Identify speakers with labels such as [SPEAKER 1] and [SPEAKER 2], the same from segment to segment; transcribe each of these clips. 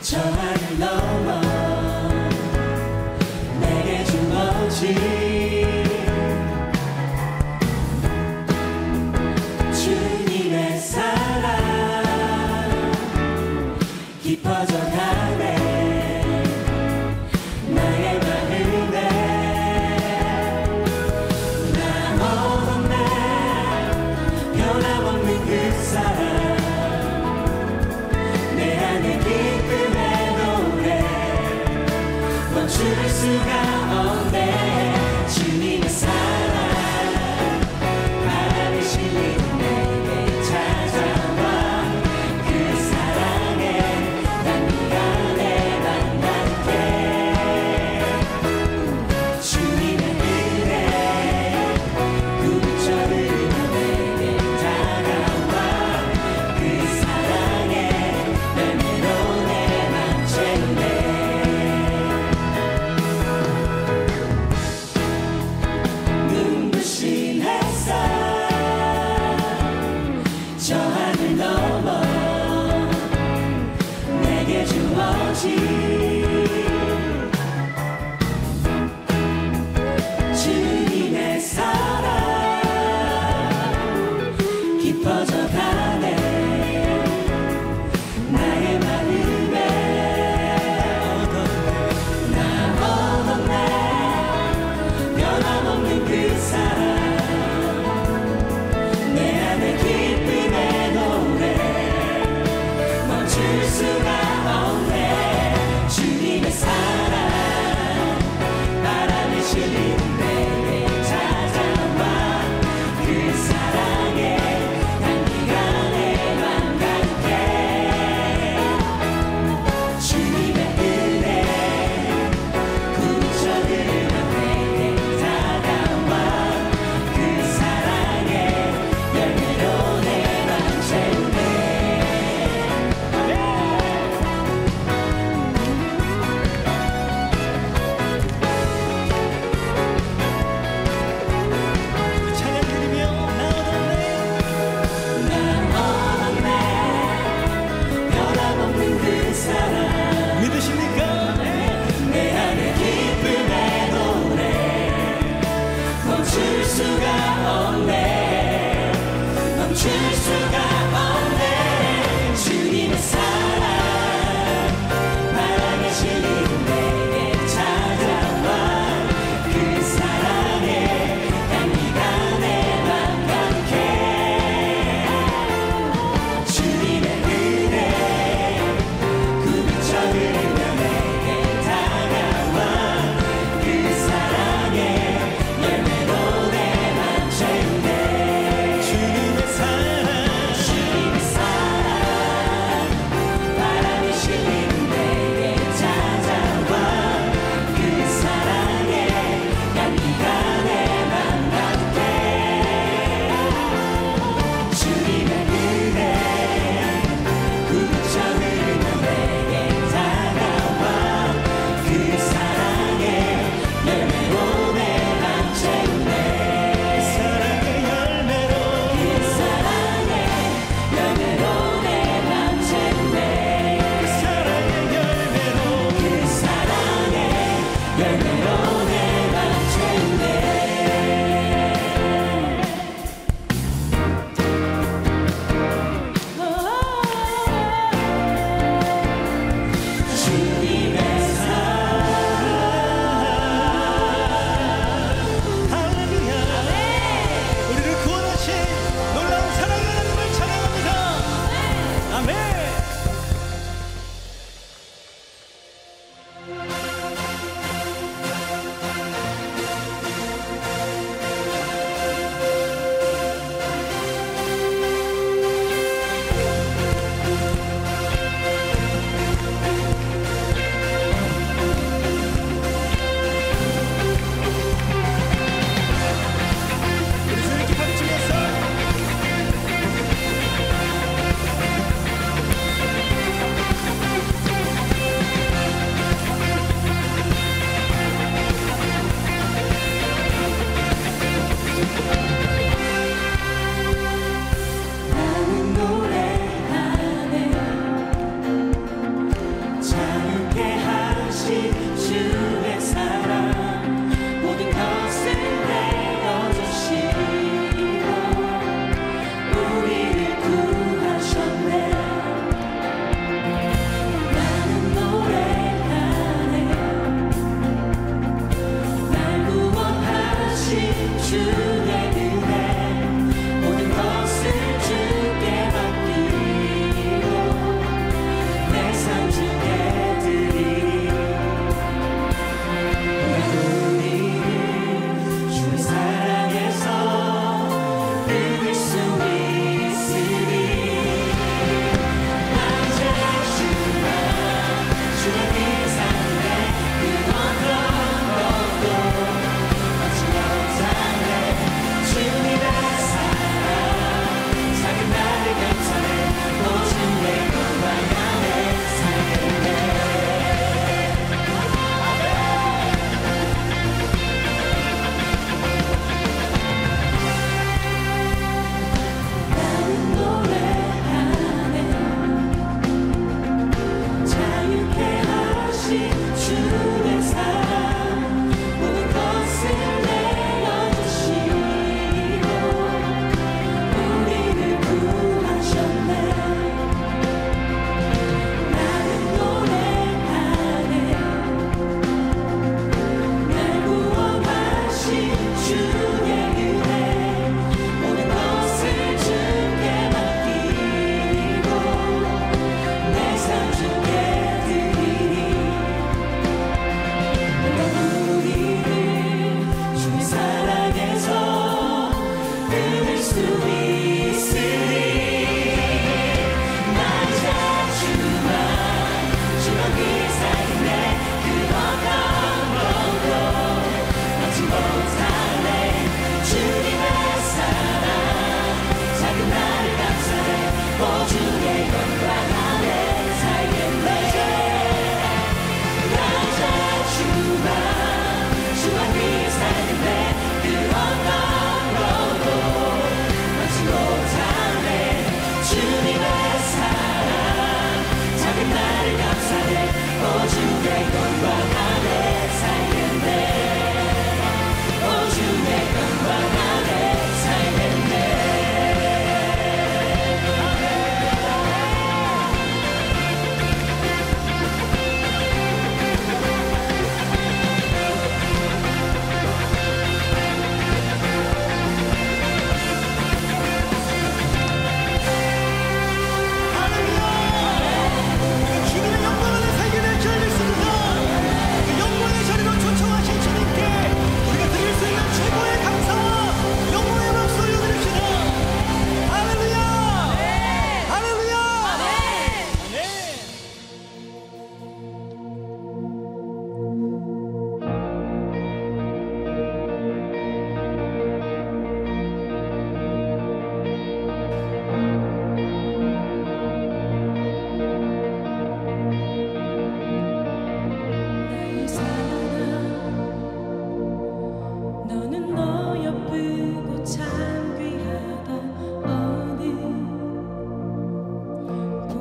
[SPEAKER 1] 저 하늘 넘어 내게 주어진 주님의 사랑 깊어져 가네 나의 마음에 남없네 변함없는 그 사랑 내 안에 기쁨의 노래 멈출 수가 없네 주님의 사랑 바람이 실리는 내게 찾아와 그 사랑에 난 네가 내만 닿게 주님의 은혜 꿈처럼 내게 다가와 그 사랑에 열매로 내만 채우네 눈부신 햇살 저 하늘 넘어 내게 주어진 주님의 사랑 깊어져 가네 나의 마음에 나 얻었네 변함없는 그 사랑 내 안에 기쁨의 노래 멈출 수가 없네 주님의 사랑 바람이 실리는 내게 찾아와 그 사랑에 난 네가 내만 닿게 주님의 은혜 꿈처럼 내게 다가와 그 사랑에 열매로 내만 채우네 찬양 드리며 나 얻었네 변함없는 그 사랑 믿으십니까? 내 안에 기쁨의 노래 멈출 수가 없네 멈출 수가 없네 주님의 사랑 바람이 실리는 내게 찾아와 그 사랑에 난 네가 내만 닿게 주님의 은혜 꿈처럼 내게 다가와 그 사랑에 열매로 내만 채우네 주님의 사랑 바람이 실리는 내게 찾아와 그 사랑에 난 네가 내만 닿게 주님의 은혜 꿈처럼 내게 다가와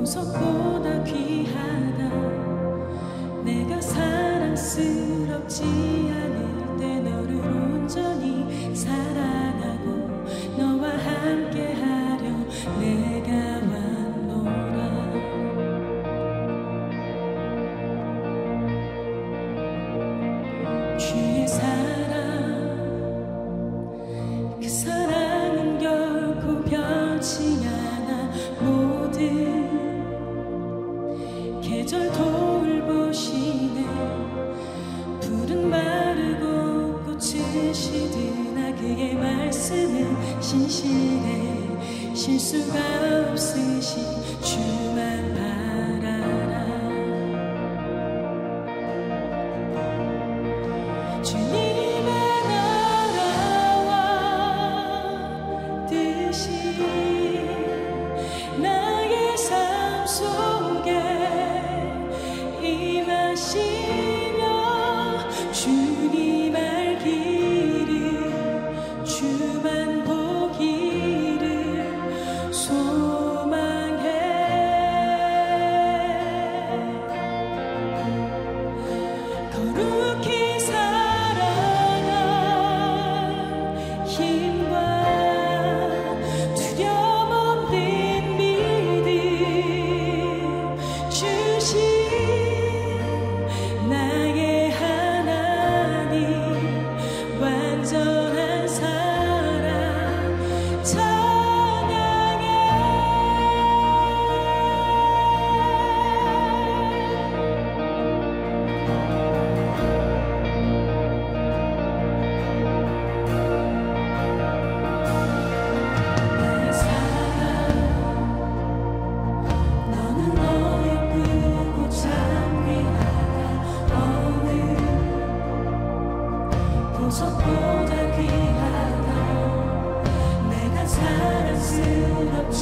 [SPEAKER 1] 보석보다 귀하다. 내가 사랑스럽지 않을 때 너를 온전히 사랑하고 너와 함께하려 내가 왔노라. 주의 사랑, 그 사랑은 결코 변치 않아. 모든 계절 돌보시네. 푸른 마르고 꽃은 시드나 그의 말씀은 신실해. 실수가 없으신 주만 바라라. 주님의 나라와 뜻이 나의 삶 속에 임하시며 주님 알기를 주만 보기를 소망해. 거룩히 살아가 힘과 두려움 없는 믿음 주신 나의 하나님, 완전한 사랑 찬양해. 나의 사랑, 너는 너의 크고 참 귀하다. 어느 보석보다 귀하다. 내가 사랑스럽지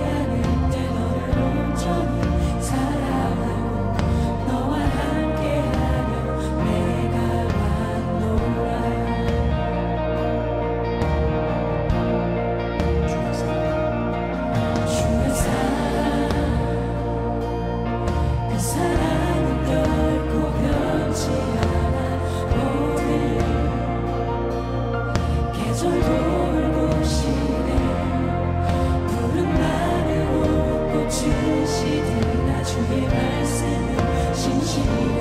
[SPEAKER 1] 않을 때 너를 온전히 사랑하고 너와 함께하려 내가 왔노라. 주의 사랑, 그 사랑은 결코 변치 않아. 모든 계절 돌보시네. 푸른 마르고 꽃은 시드나 주의 말씀은 신실해.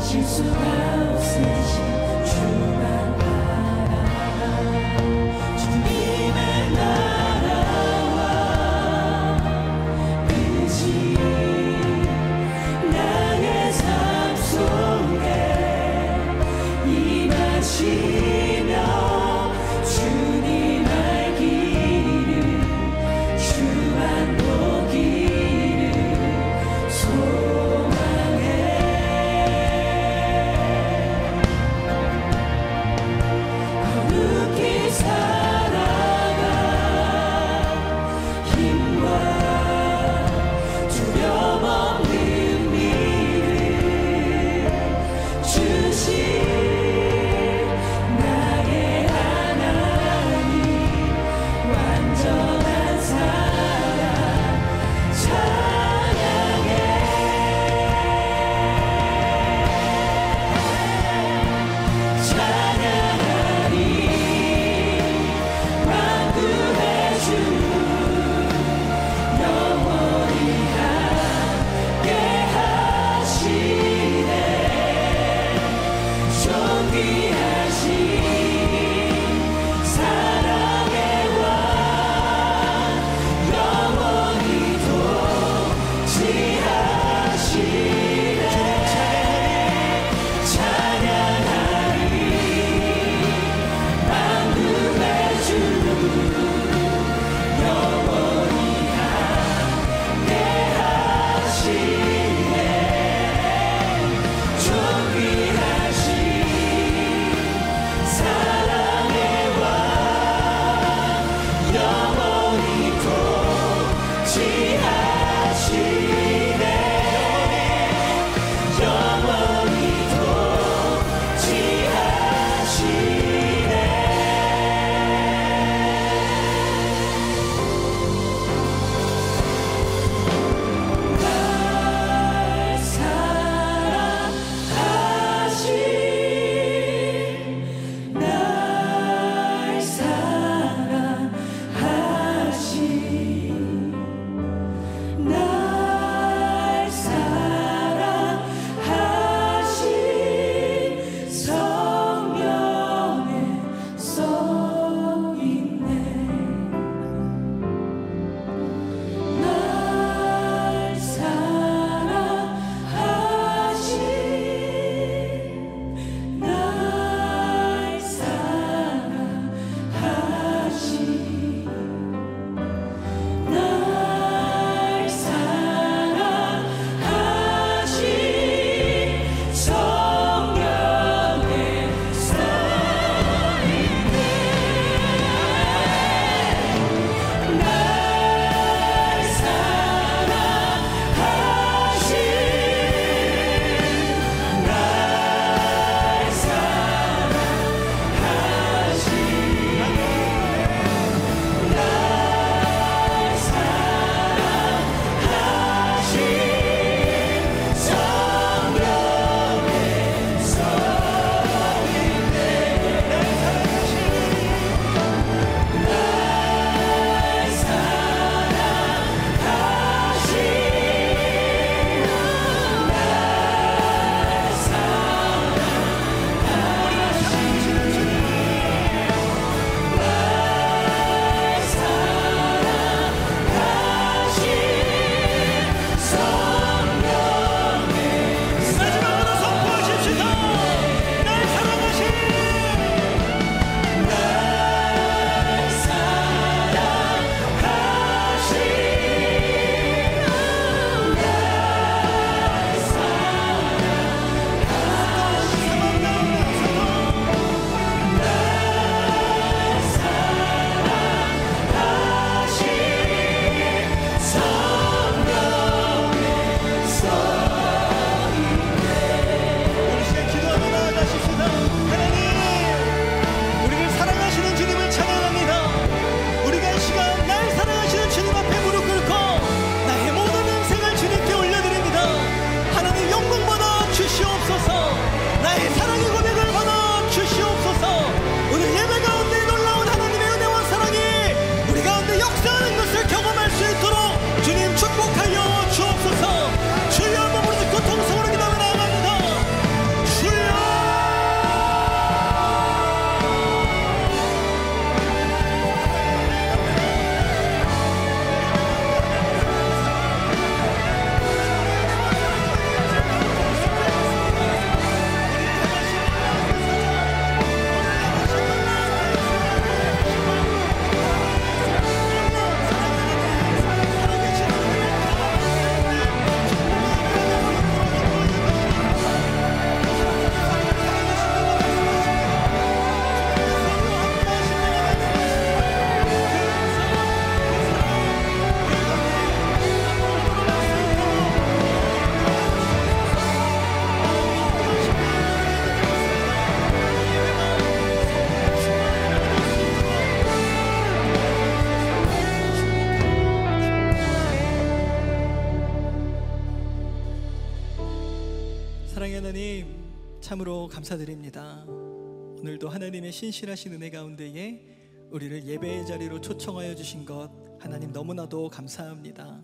[SPEAKER 1] 실수가 없으신 주만 바라라. 주님의 나라와 뜻이 나의 삶 속에 임하시며 주님 알기를 주만 보기를 소망해.
[SPEAKER 2] 사랑의 하나님, 참으로 감사드립니다. 오늘도 하나님의 신실하신 은혜 가운데에 우리를 예배의 자리로 초청하여 주신 것 하나님 너무나도 감사합니다.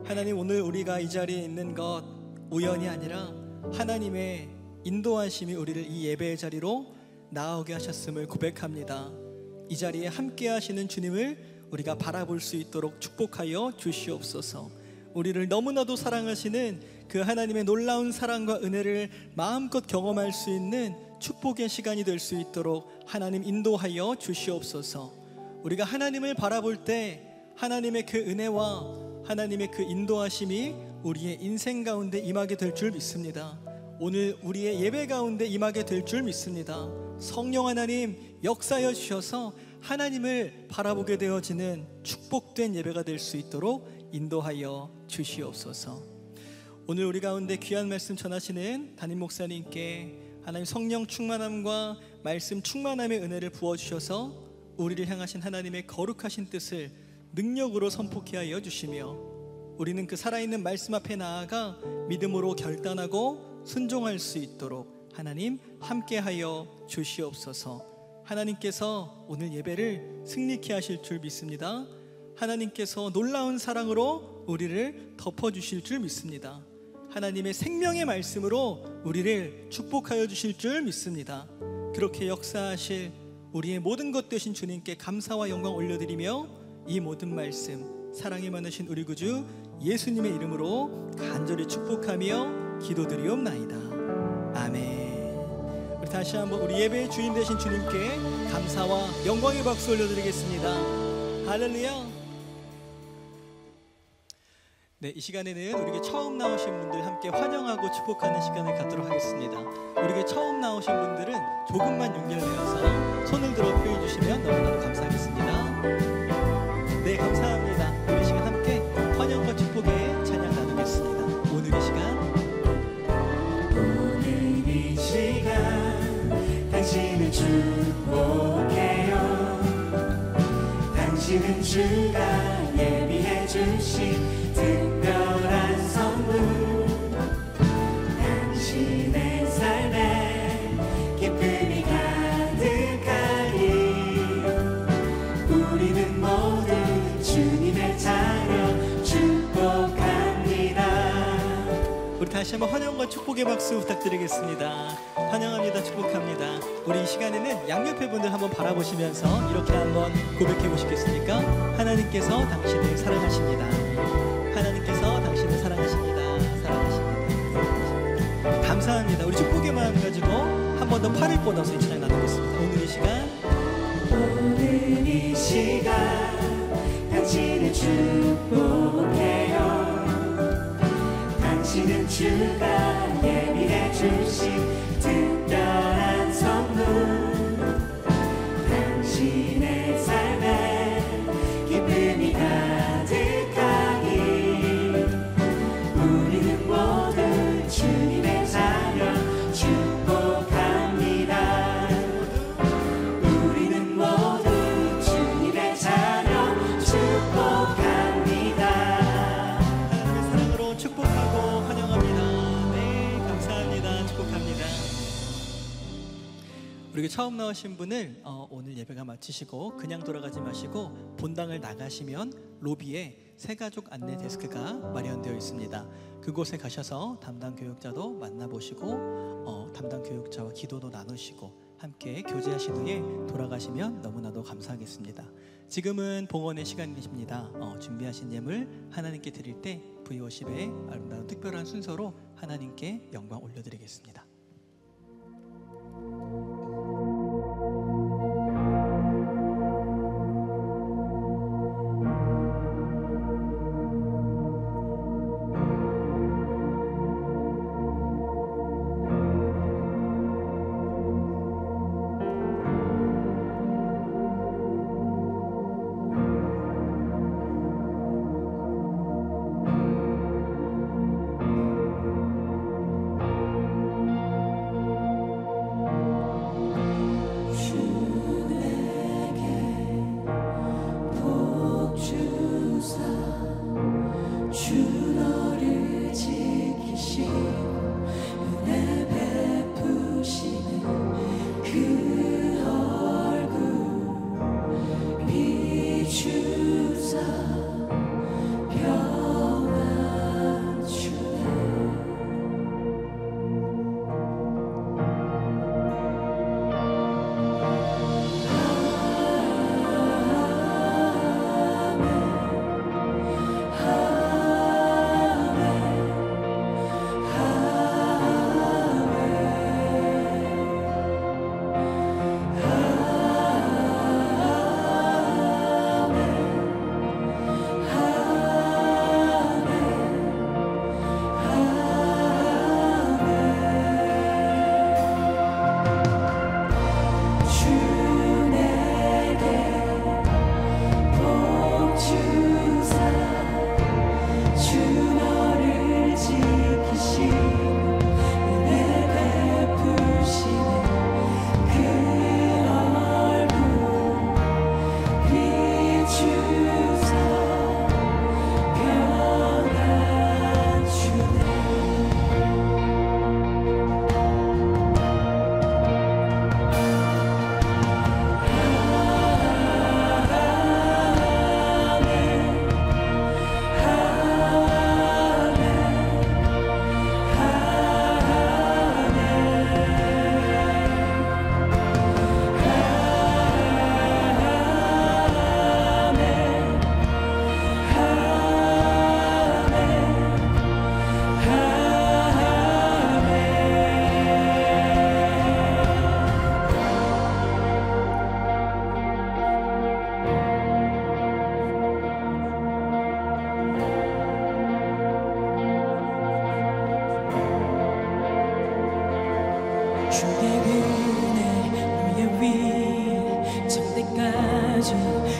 [SPEAKER 2] 하나님, 오늘 우리가 이 자리에 있는 것 우연이 아니라 하나님의 인도하심이 우리를 이 예배의 자리로 나오게 하셨음을 고백합니다. 이 자리에 함께 하시는 주님을 우리가 바라볼 수 있도록 축복하여 주시옵소서. 우리를 너무나도 사랑하시는 그 하나님의 놀라운 사랑과 은혜를 마음껏 경험할 수 있는 축복의 시간이 될 수 있도록 하나님 인도하여 주시옵소서. 우리가 하나님을 바라볼 때 하나님의 그 은혜와 하나님의 그 인도하심이 우리의 인생 가운데 임하게 될 줄 믿습니다. 오늘 우리의 예배 가운데 임하게 될 줄 믿습니다. 성령 하나님 역사하여 주셔서 하나님을 바라보게 되어지는 축복된 예배가 될 수 있도록 인도하여 주시옵소서. 오늘 우리 가운데 귀한 말씀 전하시는 담임 목사님께 하나님 성령 충만함과 말씀 충만함의 은혜를 부어주셔서 우리를 향하신 하나님의 거룩하신 뜻을 능력으로 선포케 하여 주시며 우리는 그 살아있는 말씀 앞에 나아가 믿음으로 결단하고 순종할 수 있도록 하나님 함께하여 주시옵소서. 하나님께서 오늘 예배를 승리케 하실 줄 믿습니다. 하나님께서 놀라운 사랑으로 우리를 덮어주실 줄 믿습니다. 하나님의 생명의 말씀으로 우리를 축복하여 주실 줄 믿습니다. 그렇게 역사하실 우리의 모든 것 되신 주님께 감사와 영광 올려드리며 이 모든 말씀 사랑이 많으신 우리 구주 예수님의 이름으로 간절히 축복하며 기도드리옵나이다. 아멘. 우리 다시 한번 우리 예배의 주인 되신 주님께 감사와 영광의 박수 올려드리겠습니다. 할렐루야. 네, 이 시간에는 우리에게 처음 나오신 분들 함께 환영하고 축복하는 시간을 갖도록 하겠습니다. 우리에게 처음 나오신 분들은 조금만 용기를 내어서 손을 들어 표해 주시면 너무나도 감사하겠습니다. 네, 감사합니다. 우리 시간 함께 환영과 축복의 찬양 나누겠습니다. 오늘 이 시간
[SPEAKER 1] 당신을 축복해요. 당신은 주가 예비해 주신 특별한 선물, 당신의 삶에 기쁨이 가득하니 우리는 모두 주님의 자녀 축복합니다.
[SPEAKER 2] 우리 다시 한번 환영과 축복의 박수 부탁드리겠습니다. 환영합니다. 축복합니다. 우리 이 시간에는 양옆에 분들 한번 바라보시면서 이렇게 한번 고백해 보시겠습니까? 하나님께서 당신을 사랑하십니다. 하나님께서 당신을 사랑하십니다. 사랑하십니다. 감사합니다. 우리 축복의 마음 가지고 한 번 더 팔을 뻗어서 이 찬양 나누겠습니다.
[SPEAKER 1] 오늘 이 시간 당신을 축복해요. 당신은 주가 예비해 주신 특별한 선물, 당신의 삶에 기쁨이 가득하니 우리는 모두 주님의 자녀 축복합니다. 우리는 모두 주님의 자녀 축복합니다.
[SPEAKER 2] 하나님의 사랑으로 축복하고 환영합니다. 네, 감사합니다. 축복합니다. 우리 처음 나오신 분을 오늘 예배가 마치시고 그냥 돌아가지 마시고 본당을 나가시면 로비에 새가족 안내 데스크가 마련되어 있습니다. 그곳에 가셔서 담당 교육자도 만나보시고 담당 교육자와 기도도 나누시고 함께 교제하신 후에 돌아가시면 너무나도 감사하겠습니다. 지금은 봉헌의 시간이십니다. 준비하신 예물 하나님께 드릴 때 V50의 아름다운 특별한 순서로 하나님께 영광 올려드리겠습니다.
[SPEAKER 3] 주의 은혜 너의 위에 천대까지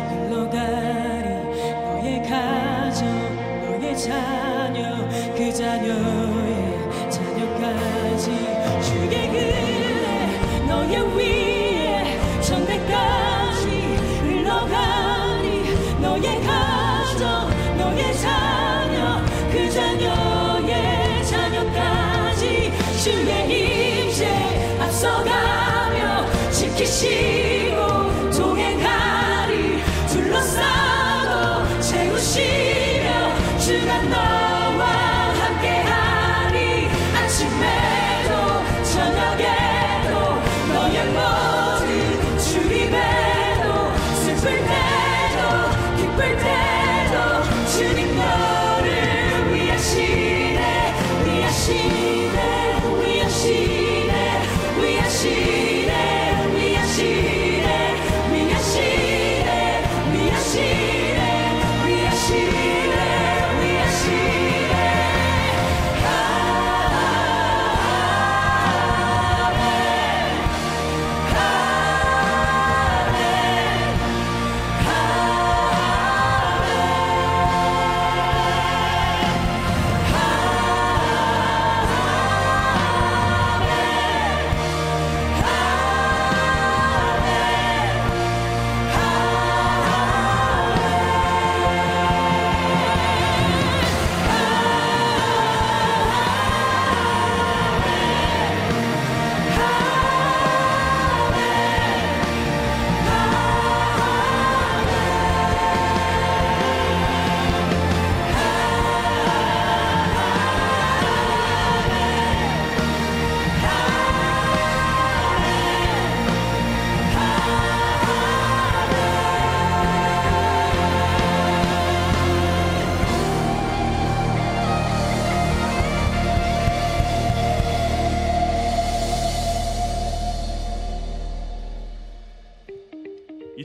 [SPEAKER 3] 흘러가리. 너의 가정 너의 자녀 그 자녀의 자녀까지 주의 은혜 너의 위에 천대까지 흘러가리. 너의 가정 너의 자녀 그 자녀의 자녀까지 주의 임재 앞서가며 지키시고 동행하리. 둘러싸고 채우시며 주가 너와 함께하리. 아침에도 저녁에도 너의 모든 주림에도 슬플 때도 기쁠 때도 주님 너를 위하시네 위하시네 위하시네 위하시네 위하시네 위하시네 위하시네 위하시네 위하시네.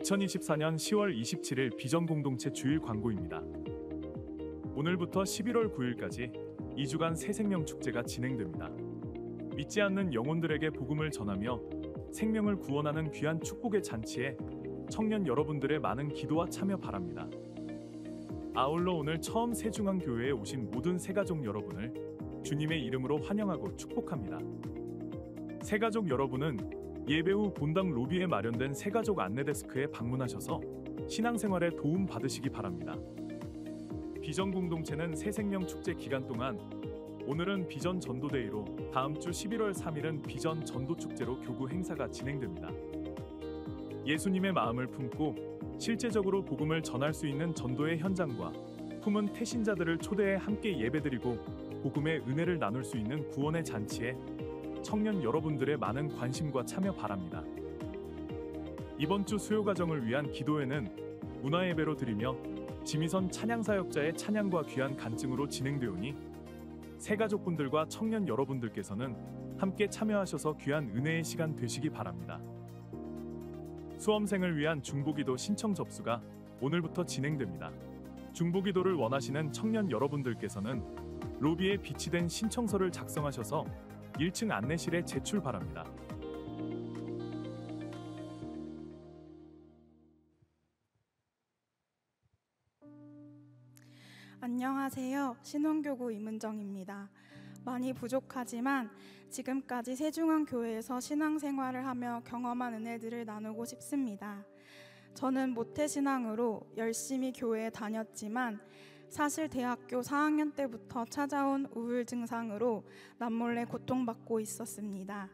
[SPEAKER 4] (2024년 10월 27일) 비전 공동체 주일 광고입니다. 오늘부터 11월 9일까지 2주간 새생명 축제가 진행됩니다. 믿지 않는 영혼들에게 복음을 전하며 생명을 구원하는 귀한 축복의 잔치에 청년 여러분들의 많은 기도와 참여 바랍니다. 아울러 오늘 처음 새중앙교회에 오신 모든 새가족 여러분을 주님의 이름으로 환영하고 축복합니다. 새가족 여러분은 예배 후 본당 로비에 마련된 새가족 안내데스크에 방문하셔서 신앙생활에 도움 받으시기 바랍니다. 비전 공동체는 새생명 축제 기간 동안 오늘은 비전 전도데이로 다음 주 11월 3일은 비전 전도축제로 교구 행사가 진행됩니다. 예수님의 마음을 품고 실제적으로 복음을 전할 수 있는 전도의 현장과 품은 태신자들을 초대해 함께 예배드리고 복음의 은혜를 나눌 수 있는 구원의 잔치에 청년 여러분들의 많은 관심과 참여 바랍니다. 이번 주 수요과정을 위한 기도회는 문화예배로 드리며 지미선 찬양사역자의 찬양과 귀한 간증으로 진행되오니 새가족분들과 청년 여러분들께서는 함께 참여하셔서 귀한 은혜의 시간 되시기 바랍니다. 수험생을 위한 중보기도 신청 접수가 오늘부터 진행됩니다. 중보기도를 원하시는 청년 여러분들께서는 로비에 비치된 신청서를 작성하셔서 1층 안내실에 제출 바랍니다.
[SPEAKER 5] 안녕하세요. 신원교구 임은정입니다. 많이 부족하지만 지금까지 새중앙교회에서 신앙생활을 하며 경험한 은혜들을 나누고 싶습니다. 저는 모태신앙으로 열심히 교회에 다녔지만 사실 대학교 4학년 때부터 찾아온 우울 증상으로 남몰래 고통받고 있었습니다.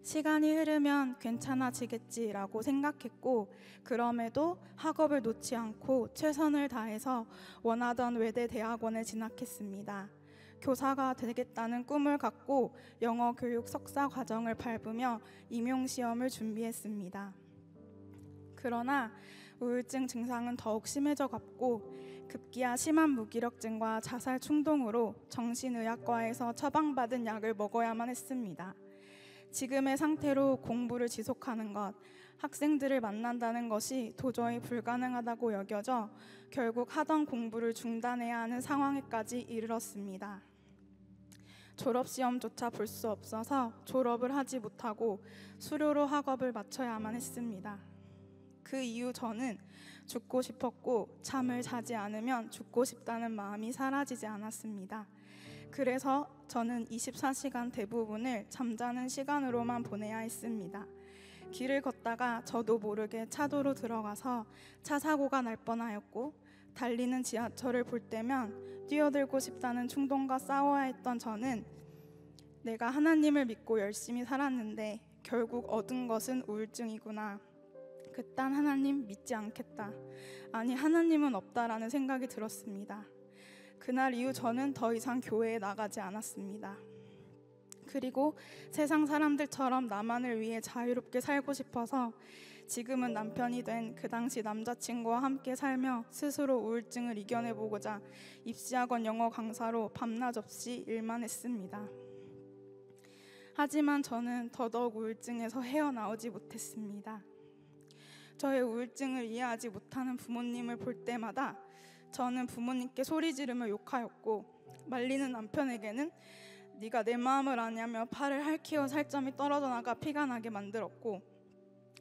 [SPEAKER 5] 시간이 흐르면 괜찮아지겠지라고 생각했고 그럼에도 학업을 놓지 않고 최선을 다해서 원하던 외대 대학원에 진학했습니다. 교사가 되겠다는 꿈을 갖고 영어 교육 석사 과정을 밟으며 임용시험을 준비했습니다. 그러나 우울증 증상은 더욱 심해져 갔고 급기야 심한 무기력증과 자살 충동으로 정신의학과에서 처방받은 약을 먹어야만 했습니다. 지금의 상태로 공부를 지속하는 것, 학생들을 만난다는 것이 도저히 불가능하다고 여겨져 결국 하던 공부를 중단해야 하는 상황에까지 이르렀습니다. 졸업시험조차 볼 수 없어서 졸업을 하지 못하고 수료로 학업을 마쳐야만 했습니다. 그 이후 저는 죽고 싶었고 잠을 자지 않으면 죽고 싶다는 마음이 사라지지 않았습니다. 그래서 저는 24시간 대부분을 잠자는 시간으로만 보내야 했습니다. 길을 걷다가 저도 모르게 차도로 들어가서 차 사고가 날 뻔하였고, 달리는 지하철을 볼 때면 뛰어들고 싶다는 충동과 싸워야 했던 저는 내가 하나님을 믿고 열심히 살았는데 결국 얻은 것은 우울증이구나. 그딴 하나님 믿지 않겠다. 아니, 하나님은 없다라는 생각이 들었습니다. 그날 이후 저는 더 이상 교회에 나가지 않았습니다. 그리고 세상 사람들처럼 나만을 위해 자유롭게 살고 싶어서 지금은 남편이 된 그 당시 남자친구와 함께 살며 스스로 우울증을 이겨내보고자 입시학원 영어 강사로 밤낮 없이 일만 했습니다. 하지만 저는 더더욱 우울증에서 헤어나오지 못했습니다. 저의 우울증을 이해하지 못하는 부모님을 볼 때마다 저는 부모님께 소리 지르며 욕하였고, 말리는 남편에게는 네가 내 마음을 아냐며 팔을 핥히어 살점이 떨어져 나가 피가 나게 만들었고,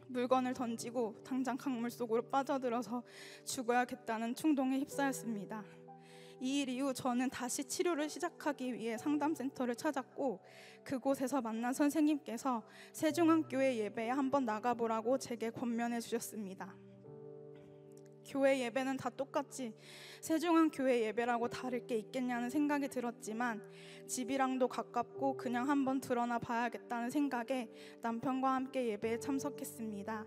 [SPEAKER 5] 물건을 던지고 당장 강물 속으로 빠져들어서 죽어야겠다는 충동에 휩싸였습니다. 이 일 이후 저는 다시 치료를 시작하기 위해 상담센터를 찾았고, 그곳에서 만난 선생님께서 세중앙교회 예배에 한번 나가보라고 제게 권면해 주셨습니다. 교회 예배는 다 똑같지 세중앙교회 예배라고 다를 게 있겠냐는 생각이 들었지만, 집이랑도 가깝고 그냥 한번 드러나 봐야겠다는 생각에 남편과 함께 예배에 참석했습니다.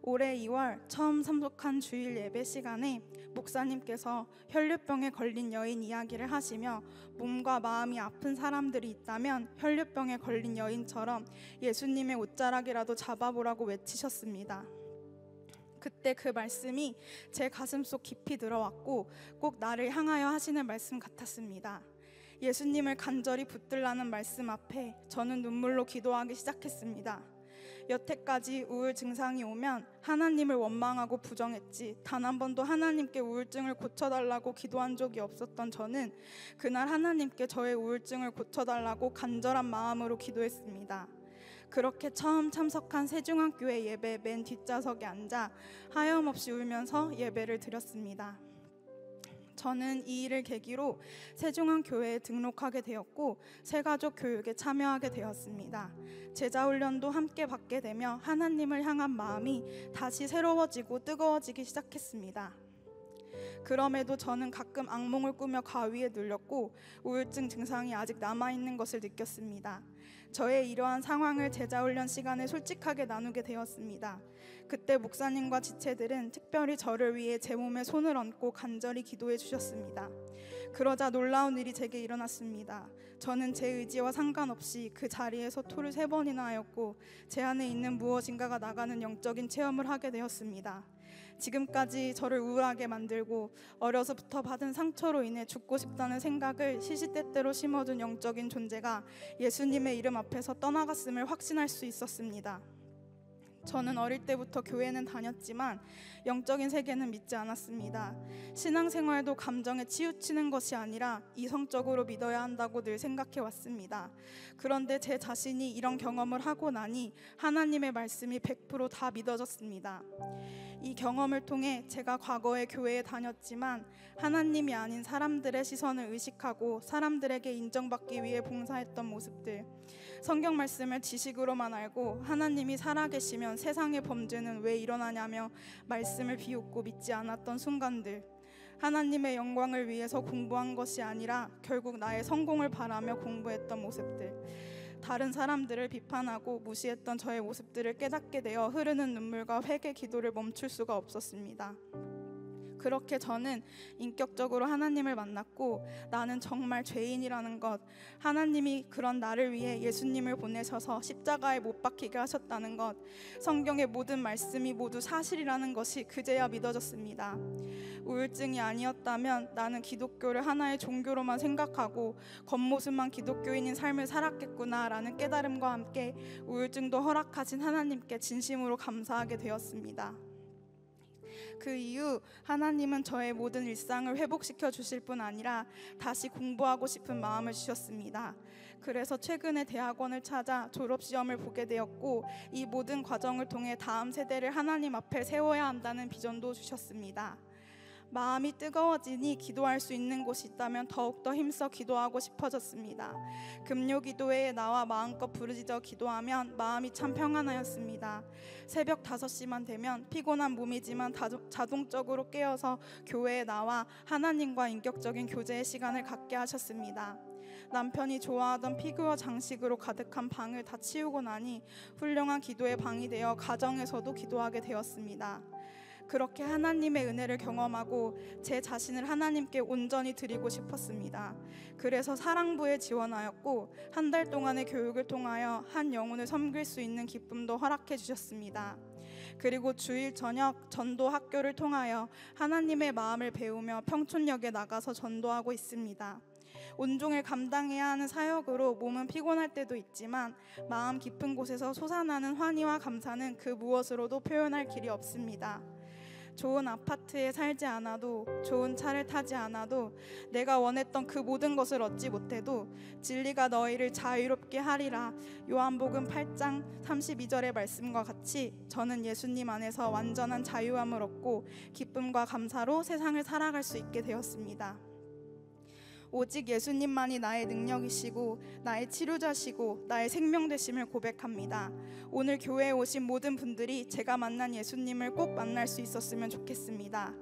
[SPEAKER 5] 올해 2월 처음 참석한 주일 예배 시간에 목사님께서 혈류병에 걸린 여인 이야기를 하시며, 몸과 마음이 아픈 사람들이 있다면 혈류병에 걸린 여인처럼 예수님의 옷자락이라도 잡아보라고 외치셨습니다. 그때 그 말씀이 제 가슴속 깊이 들어왔고 꼭 나를 향하여 하시는 말씀 같았습니다. 예수님을 간절히 붙들라는 말씀 앞에 저는 눈물로 기도하기 시작했습니다. 여태까지 우울 증상이 오면 하나님을 원망하고 부정했지 단 한 번도 하나님께 우울증을 고쳐달라고 기도한 적이 없었던 저는 그날 하나님께 저의 우울증을 고쳐달라고 간절한 마음으로 기도했습니다. 그렇게 처음 참석한 세중앙교회 예배 맨 뒷좌석에 앉아 하염없이 울면서 예배를 드렸습니다. 저는 이 일을 계기로 세중앙교회에 등록하게 되었고 새가족 교육에 참여하게 되었습니다. 제자훈련도 함께 받게 되며 하나님을 향한 마음이 다시 새로워지고 뜨거워지기 시작했습니다. 그럼에도 저는 가끔 악몽을 꾸며 가위에 눌렸고 우울증 증상이 아직 남아있는 것을 느꼈습니다. 저의 이러한 상황을 제자훈련 시간에 솔직하게 나누게 되었습니다. 그때 목사님과 지체들은 특별히 저를 위해 제 몸에 손을 얹고 간절히 기도해 주셨습니다. 그러자 놀라운 일이 제게 일어났습니다. 저는 제 의지와 상관없이 그 자리에서 토를 3번이나 하였고 제 안에 있는 무엇인가가 나가는 영적인 체험을 하게 되었습니다. 지금까지 저를 우울하게 만들고 어려서부터 받은 상처로 인해 죽고 싶다는 생각을 시시때때로 심어둔 영적인 존재가 예수님의 이름 앞에서 떠나갔음을 확신할 수 있었습니다. 저는 어릴 때부터 교회는 다녔지만 영적인 세계는 믿지 않았습니다. 신앙생활도 감정에 치우치는 것이 아니라 이성적으로 믿어야 한다고 늘 생각해 왔습니다. 그런데 제 자신이 이런 경험을 하고 나니 하나님의 말씀이 100% 다 믿어졌습니다. 이 경험을 통해 제가 과거에 교회에 다녔지만 하나님이 아닌 사람들의 시선을 의식하고 사람들에게 인정받기 위해 봉사했던 모습들, 성경 말씀을 지식으로만 알고 하나님이 살아계시면 세상의 범죄는 왜 일어나냐며 말씀을 비웃고 믿지 않았던 순간들, 하나님의 영광을 위해서 공부한 것이 아니라 결국 나의 성공을 바라며 공부했던 모습들, 다른 사람들을 비판하고 무시했던 저의 모습들을 깨닫게 되어 흐르는 눈물과 회개 기도를 멈출 수가 없었습니다. 그렇게 저는 인격적으로 하나님을 만났고 나는 정말 죄인이라는 것, 하나님이 그런 나를 위해 예수님을 보내셔서 십자가에 못 박히게 하셨다는 것, 성경의 모든 말씀이 모두 사실이라는 것이 그제야 믿어졌습니다. 우울증이 아니었다면 나는 기독교를 하나의 종교로만 생각하고 겉모습만 기독교인인 삶을 살았겠구나라는 깨달음과 함께 우울증도 허락하신 하나님께 진심으로 감사하게 되었습니다. 그 이후 하나님은 저의 모든 일상을 회복시켜 주실 뿐 아니라 다시 공부하고 싶은 마음을 주셨습니다. 그래서 최근에 대학원을 찾아 졸업시험을 보게 되었고, 이 모든 과정을 통해 다음 세대를 하나님 앞에 세워야 한다는 비전도 주셨습니다. 마음이 뜨거워지니 기도할 수 있는 곳이 있다면 더욱더 힘써 기도하고 싶어졌습니다. 금요 기도회에 나와 마음껏 부르짖어 기도하면 마음이 참 평안하였습니다. 새벽 5시만 되면 피곤한 몸이지만 자동적으로 깨어서 교회에 나와 하나님과 인격적인 교제의 시간을 갖게 하셨습니다. 남편이 좋아하던 피규어 장식으로 가득한 방을 다 치우고 나니 훌륭한 기도의 방이 되어 가정에서도 기도하게 되었습니다. 그렇게 하나님의 은혜를 경험하고 제 자신을 하나님께 온전히 드리고 싶었습니다. 그래서 사랑부에 지원하였고, 한 달 동안의 교육을 통하여 한 영혼을 섬길 수 있는 기쁨도 허락해 주셨습니다. 그리고 주일 저녁 전도 학교를 통하여 하나님의 마음을 배우며 평촌역에 나가서 전도하고 있습니다. 온종일 감당해야 하는 사역으로 몸은 피곤할 때도 있지만 마음 깊은 곳에서 솟아나는 환희와 감사는 그 무엇으로도 표현할 길이 없습니다. 좋은 아파트에 살지 않아도, 좋은 차를 타지 않아도, 내가 원했던 그 모든 것을 얻지 못해도 진리가 너희를 자유롭게 하리라, 요한복음 8장 32절의 말씀과 같이 저는 예수님 안에서 완전한 자유함을 얻고 기쁨과 감사로 세상을 살아갈 수 있게 되었습니다. 오직 예수님만이 나의 능력이시고 나의 치료자시고 나의 생명 되심을 고백합니다. 오늘 교회에 오신 모든 분들이 제가 만난 예수님을 꼭 만날 수 있었으면 좋겠습니다.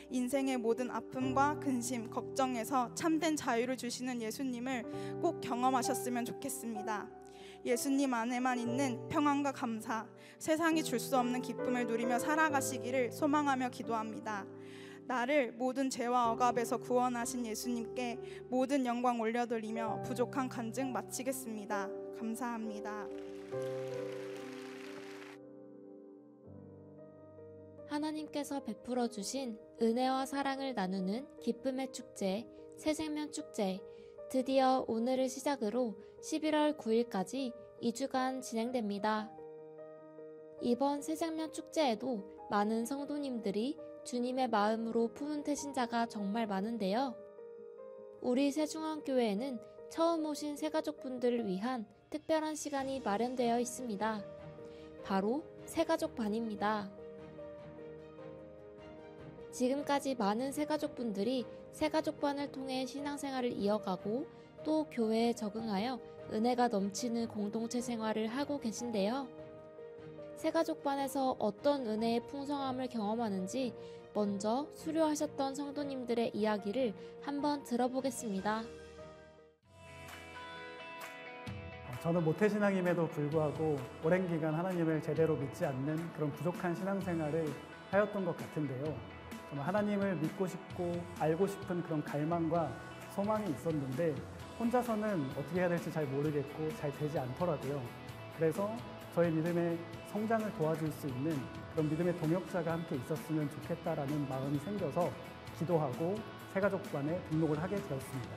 [SPEAKER 5] 인생의 모든 아픔과 근심, 걱정에서 참된 자유를 주시는 예수님을 꼭 경험하셨으면 좋겠습니다. 예수님 안에만 있는 평안과 감사, 세상이 줄 수 없는 기쁨을 누리며 살아가시기를 소망하며 기도합니다. 나를 모든 죄와 억압에서 구원하신 예수님께 모든 영광 올려드리며 부족한 간증 마치겠습니다. 감사합니다.
[SPEAKER 6] 하나님께서 베풀어 주신 은혜와 사랑을 나누는 기쁨의 축제, 새생명 축제, 드디어 오늘을 시작으로 11월 9일까지 2주간 진행됩니다. 이번 새생명 축제에도 많은 성도님들이 주님의 마음으로 품은 태신자가 정말 많은데요. 우리 새중앙교회에는 처음 오신 새가족분들을 위한 특별한 시간이 마련되어 있습니다. 바로 새가족반입니다. 지금까지 많은 새가족분들이 새가족반을 통해 신앙생활을 이어가고 또 교회에 적응하여 은혜가 넘치는 공동체 생활을 하고 계신데요. 새가족반에서 어떤 은혜의 풍성함을 경험하는지 먼저 수료하셨던 성도님들의 이야기를 한번 들어보겠습니다.
[SPEAKER 7] 저는 모태신앙임에도 불구하고 오랜 기간 하나님을 제대로 믿지 않는 그런 부족한 신앙생활을 하였던 것 같은데요. 정말 하나님을 믿고 싶고 알고 싶은 그런 갈망과 소망이 있었는데 혼자서는 어떻게 해야 될지 잘 모르겠고 잘 되지 않더라고요. 그래서 저의 믿음의 성장을 도와줄 수 있는 그런 믿음의 동역자가 함께 있었으면 좋겠다라는 마음이 생겨서 기도하고 새가족반에 등록을 하게 되었습니다.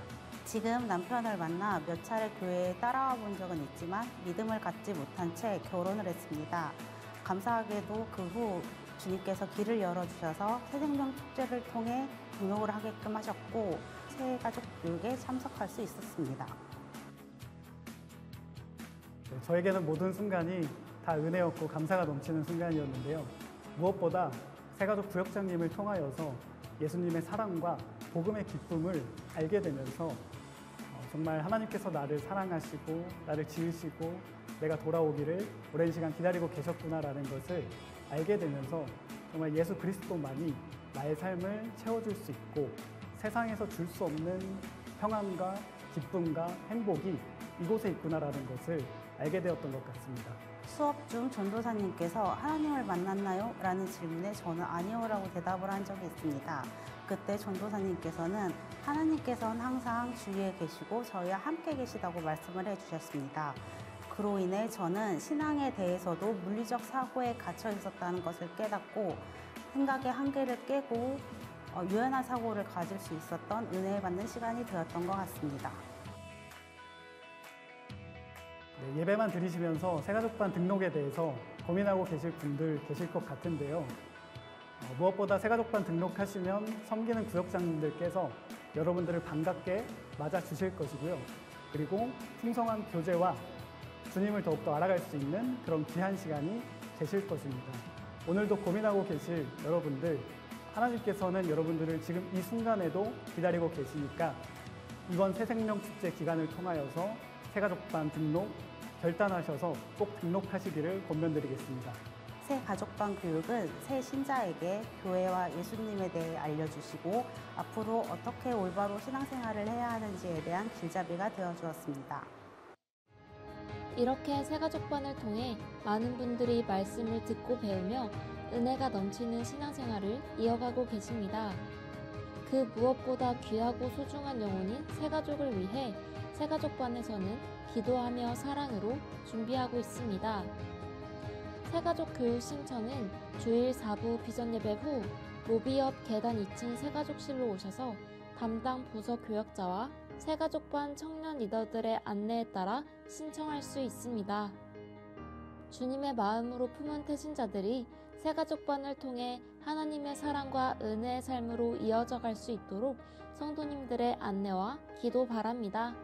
[SPEAKER 8] 지금 남편을 만나 몇 차례 교회에 따라와 본 적은 있지만 믿음을 갖지 못한 채 결혼을 했습니다. 감사하게도 그 후 주님께서 길을 열어주셔서 새생명 축제를 통해 등록을 하게끔 하셨고 새가족 교육에 참석할 수 있었습니다.
[SPEAKER 7] 저에게는 모든 순간이 다 은혜였고 감사가 넘치는 순간이었는데요. 무엇보다 새가족 구역장님을 통하여서 예수님의 사랑과 복음의 기쁨을 알게 되면서 정말 하나님께서 나를 사랑하시고 나를 지으시고 내가 돌아오기를 오랜 시간 기다리고 계셨구나라는 것을 알게 되면서 정말 예수 그리스도만이 나의 삶을 채워줄 수 있고 세상에서 줄 수 없는 평안과 기쁨과 행복이 이곳에 있구나라는 것을 알게 되었던 것 같습니다.
[SPEAKER 8] 수업 중 전도사님께서 하나님을 만났나요? 라는 질문에 저는 아니요 라고 대답을 한 적이 있습니다. 그때 전도사님께서는 하나님께서는 항상 주위에 계시고 저희와 함께 계시다고 말씀을 해주셨습니다. 그로 인해 저는 신앙에 대해서도 물리적 사고에 갇혀 있었다는 것을 깨닫고 생각의 한계를 깨고 유연한 사고를 가질 수 있었던 은혜 받는 시간이 되었던 것 같습니다.
[SPEAKER 7] 네, 예배만 드리시면서 새가족반 등록에 대해서 고민하고 계실 분들 계실 것 같은데요. 무엇보다 새가족반 등록하시면 섬기는 구역장님들께서 여러분들을 반갑게 맞아주실 것이고요. 그리고 풍성한 교제와 주님을 더욱더 알아갈 수 있는 그런 귀한 시간이 되실 것입니다. 오늘도 고민하고 계실 여러분들, 하나님께서는 여러분들을 지금 이 순간에도 기다리고 계시니까 이번 새생명축제 기간을 통하여서 새가족반 등록 결단하셔서 꼭 등록하시기를 권면드리겠습니다.
[SPEAKER 8] 새 가족반 교육은 새 신자에게 교회와 예수님에 대해 알려주시고 앞으로 어떻게 올바로 신앙생활을 해야 하는지에 대한 길잡이가 되어주었습니다.
[SPEAKER 6] 이렇게 새가족반을 통해 많은 분들이 말씀을 듣고 배우며 은혜가 넘치는 신앙생활을 이어가고 계십니다. 그 무엇보다 귀하고 소중한 영혼인 새가족을 위해 새가족반에서는 기도하며 사랑으로 준비하고 있습니다. 새가족 교육 신청은 주일 4부 비전 예배 후 로비 옆 계단 2층 새가족실로 오셔서 담당 부서 교역자와 새가족반 청년 리더들의 안내에 따라 신청할 수 있습니다. 주님의 마음으로 품은 태신자들이 새가족반을 통해 하나님의 사랑과 은혜의 삶으로 이어져 갈 수 있도록 성도님들의 안내와 기도 바랍니다.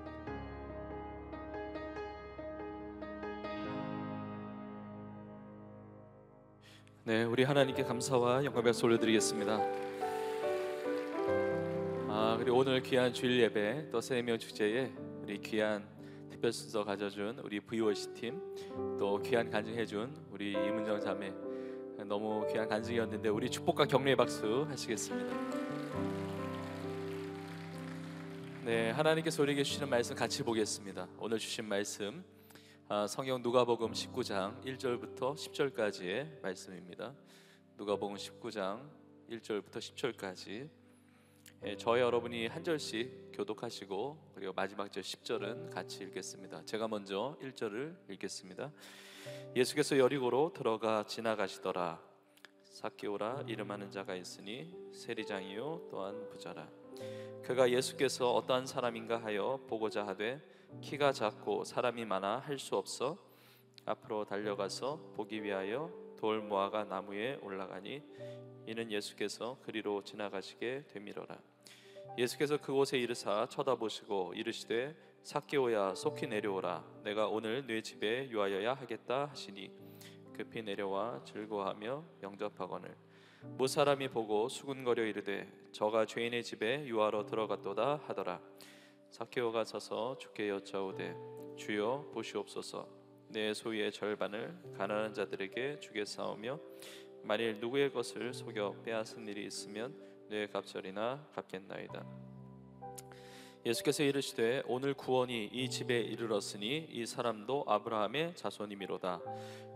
[SPEAKER 9] 네, 우리 하나님께 감사와 영광 박수 올려드리겠습니다. 그리고 오늘 귀한 주일 예배 또 새해명 축제에 우리 귀한 특별 순서 가져준 우리 VOC 팀, 또 귀한 간증해준 우리 이문정 자매, 너무 귀한 간증이었는데 우리 축복과 격려의 박수 하시겠습니다. 네, 하나님께서 우리에게 주시는 말씀 같이 보겠습니다. 오늘 주신 말씀 성경 누가복음 19장 1절부터 10절까지의 말씀입니다. 누가복음 19장 1절부터 10절까지 저희 여러분이 한 절씩 교독하시고 그리고 마지막 절 10절은 같이 읽겠습니다. 제가 먼저 1절을 읽겠습니다. 예수께서 여리고로 들어가 지나가시더라. 삭개오라 이름하는 자가 있으니 세리장이요 또한 부자라. 그가 예수께서 어떠한 사람인가 하여 보고자 하되 키가 작고 사람이 많아 할 수 없어 앞으로 달려가서 보기 위하여 돌 모아가 나무에 올라가니 이는 예수께서 그리로 지나가시게 되미러라. 예수께서 그곳에 이르사 쳐다보시고 이르시되 삭개오야 속히 내려오라. 내가 오늘 네 집에 유하여야 하겠다 하시니 급히 내려와 즐거워하며 영접하거늘 무사람이 보고 수군거려 이르되 저가 죄인의 집에 유하러 들어갔도다 하더라. 삭개오가 서서 주께 여짜오되 주여 보시옵소서 내 소유의 절반을 가난한 자들에게 주겠사오며 만일 누구의 것을 속여 빼앗은 일이 있으면 내 갑절이나 갚겠나이다. 예수께서 이르시되 오늘 구원이 이 집에 이르렀으니 이 사람도 아브라함의 자손이미로다.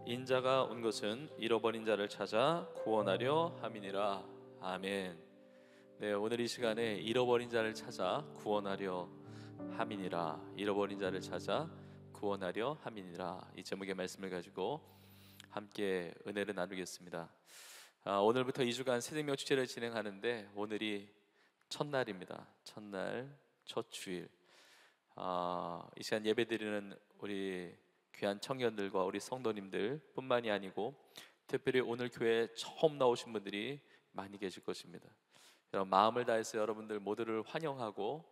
[SPEAKER 9] 인자가 온 것은 잃어버린 자를 찾아 구원하려 함이니라. 아멘. 네, 오늘 이 시간에 잃어버린 자를 찾아 구원하려 함이니라. 잃어버린 자를 찾아 구원하려 함이니라. 이 제목의 말씀을 가지고 함께 은혜를 나누겠습니다. 오늘부터 2주간 새생명 축제를 진행하는데 오늘이 첫날입니다. 첫날, 첫 주일. 이 시간 예배드리는 우리 귀한 청년들과 우리 성도님들 뿐만이 아니고 특별히 오늘 교회에 처음 나오신 분들이 많이 계실 것입니다. 여러분 마음을 다해서 여러분들 모두를 환영하고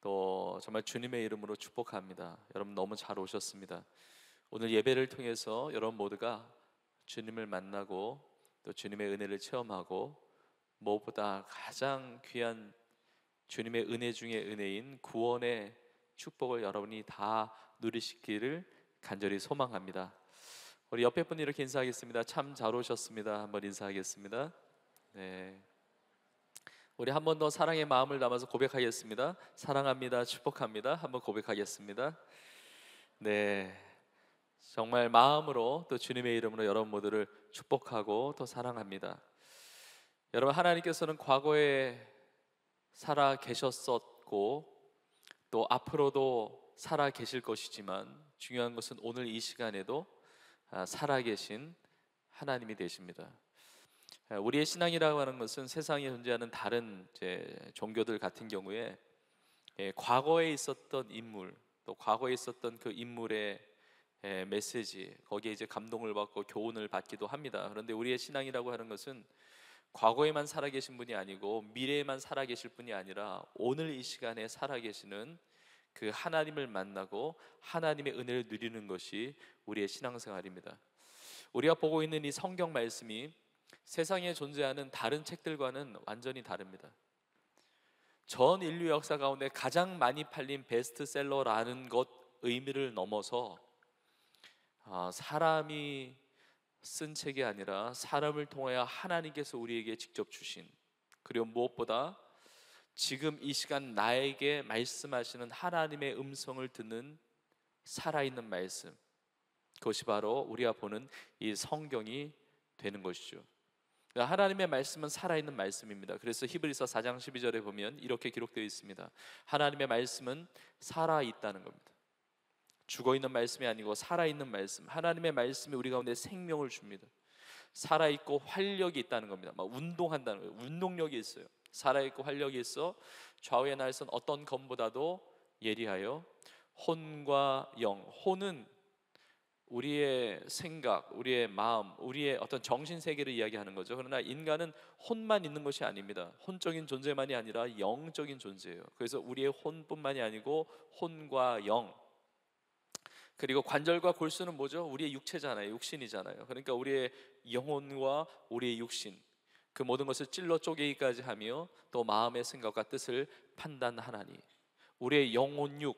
[SPEAKER 9] 또 정말 주님의 이름으로 축복합니다. 여러분 너무 잘 오셨습니다. 오늘 예배를 통해서 여러분 모두가 주님을 만나고 또 주님의 은혜를 체험하고 무엇보다 가장 귀한 주님의 은혜 중에 은혜인 구원의 축복을 여러분이 다 누리시기를 간절히 소망합니다. 우리 옆에 분 이렇게 인사하겠습니다. 참 잘 오셨습니다. 한번 인사하겠습니다. 네. 우리 한 번 더 사랑의 마음을 담아서 고백하겠습니다. 사랑합니다. 축복합니다. 한번 고백하겠습니다. 네, 정말 마음으로 또 주님의 이름으로 여러분 모두를 축복하고 또 사랑합니다. 여러분 하나님께서는 과거에 살아 계셨었고 또 앞으로도 살아 계실 것이지만 중요한 것은 오늘 이 시간에도 살아 계신 하나님이 되십니다. 우리의 신앙이라고 하는 것은 세상에 존재하는 다른 종교들 같은 경우에 과거에 있었던 인물 또 과거에 있었던 그 인물의 메시지 거기에 이제 감동을 받고 교훈을 받기도 합니다. 그런데 우리의 신앙이라고 하는 것은 과거에만 살아계신 분이 아니고 미래에만 살아계실 분이 아니라 오늘 이 시간에 살아계시는 그 하나님을 만나고 하나님의 은혜를 누리는 것이 우리의 신앙생활입니다. 우리가 보고 있는 이 성경 말씀이 세상에 존재하는 다른 책들과는 완전히 다릅니다. 전 인류 역사 가운데 가장 많이 팔린 베스트셀러라는 것 의미를 넘어서 사람이 쓴 책이 아니라 사람을 통하여 하나님께서 우리에게 직접 주신, 그리고 무엇보다 지금 이 시간 나에게 말씀하시는 하나님의 음성을 듣는 살아있는 말씀, 그것이 바로 우리가 보는 이 성경이 되는 것이죠. 하나님의 말씀은 살아있는 말씀입니다. 그래서 히브리서 4장 12절에 보면 이렇게 기록되어 있습니다. 하나님의 말씀은 살아있다는 겁니다. 죽어있는 말씀이 아니고 살아있는 말씀, 하나님의 말씀이 우리 가운데 생명을 줍니다. 살아있고 활력이 있다는 겁니다. 막 운동한다는 거예요. 운동력이 있어요. 살아있고 활력이 있어 좌우의 날선 어떤 검보다도 예리하여 혼과 영, 혼은 우리의 생각, 우리의 마음, 우리의 어떤 정신세계를 이야기하는 거죠. 그러나 인간은 혼만 있는 것이 아닙니다. 혼적인 존재만이 아니라 영적인 존재예요. 그래서 우리의 혼뿐만이 아니고 혼과 영, 그리고 관절과 골수는 뭐죠? 우리의 육체잖아요. 육신이잖아요. 그러니까 우리의 영혼과 우리의 육신, 그 모든 것을 찔러 쪼개기까지 하며 또 마음의 생각과 뜻을 판단하나니, 우리의 영혼육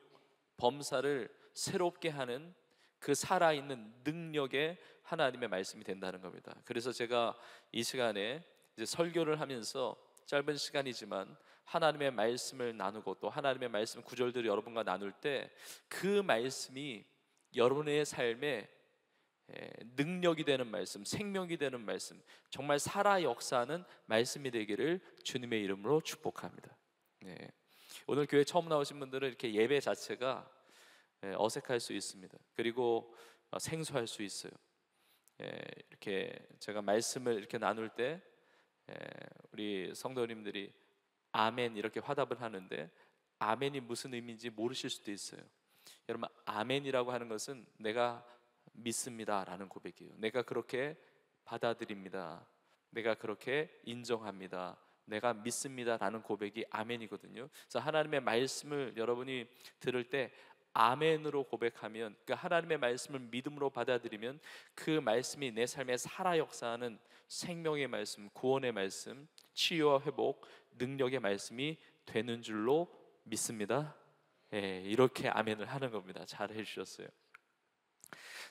[SPEAKER 9] 범사를 새롭게 하는 그 살아있는 능력의 하나님의 말씀이 된다는 겁니다. 그래서 제가 이 시간에 이제 설교를 하면서 짧은 시간이지만 하나님의 말씀을 나누고 또 하나님의 말씀 구절들을 여러분과 나눌 때 그 말씀이 여러분의 삶에 능력이 되는 말씀, 생명이 되는 말씀, 정말 살아 역사하는 말씀이 되기를 주님의 이름으로 축복합니다. 오늘 교회 처음 나오신 분들은 이렇게 예배 자체가 어색할 수 있습니다. 그리고 생소할 수 있어요. 이렇게 제가 말씀을 이렇게 나눌 때 우리 성도님들이 아멘 이렇게 화답을 하는데 아멘이 무슨 의미인지 모르실 수도 있어요. 여러분, 아멘이라고 하는 것은 내가 믿습니다라는 고백이에요. 내가 그렇게 받아들입니다. 내가 그렇게 인정합니다. 내가 믿습니다라는 고백이 아멘이거든요. 그래서 하나님의 말씀을 여러분이 들을 때 아멘으로 고백하면, 그 하나님의 말씀을 믿음으로 받아들이면 그 말씀이 내 삶에 살아 역사하는 생명의 말씀, 구원의 말씀, 치유와 회복, 능력의 말씀이 되는 줄로 믿습니다. 이렇게 아멘을 하는 겁니다. 잘 해주셨어요.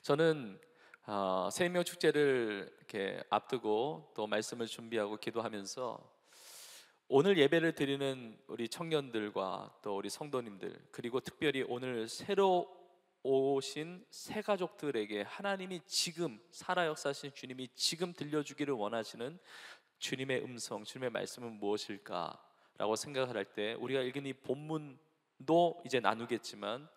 [SPEAKER 9] 저는 생명 축제를 이렇게 앞두고 또 말씀을 준비하고 기도하면서 오늘 예배를 드리는 우리 청년들과 또 우리 성도님들, 그리고 특별히 오늘 새로 오신 새 가족들에게 하나님이 지금 살아 역사하신 주님이 지금 들려주기를 원하시는 주님의 음성, 주님의 말씀은 무엇일까라고 생각을 할 때 우리가 읽은 이 본문도 이제 나누겠지만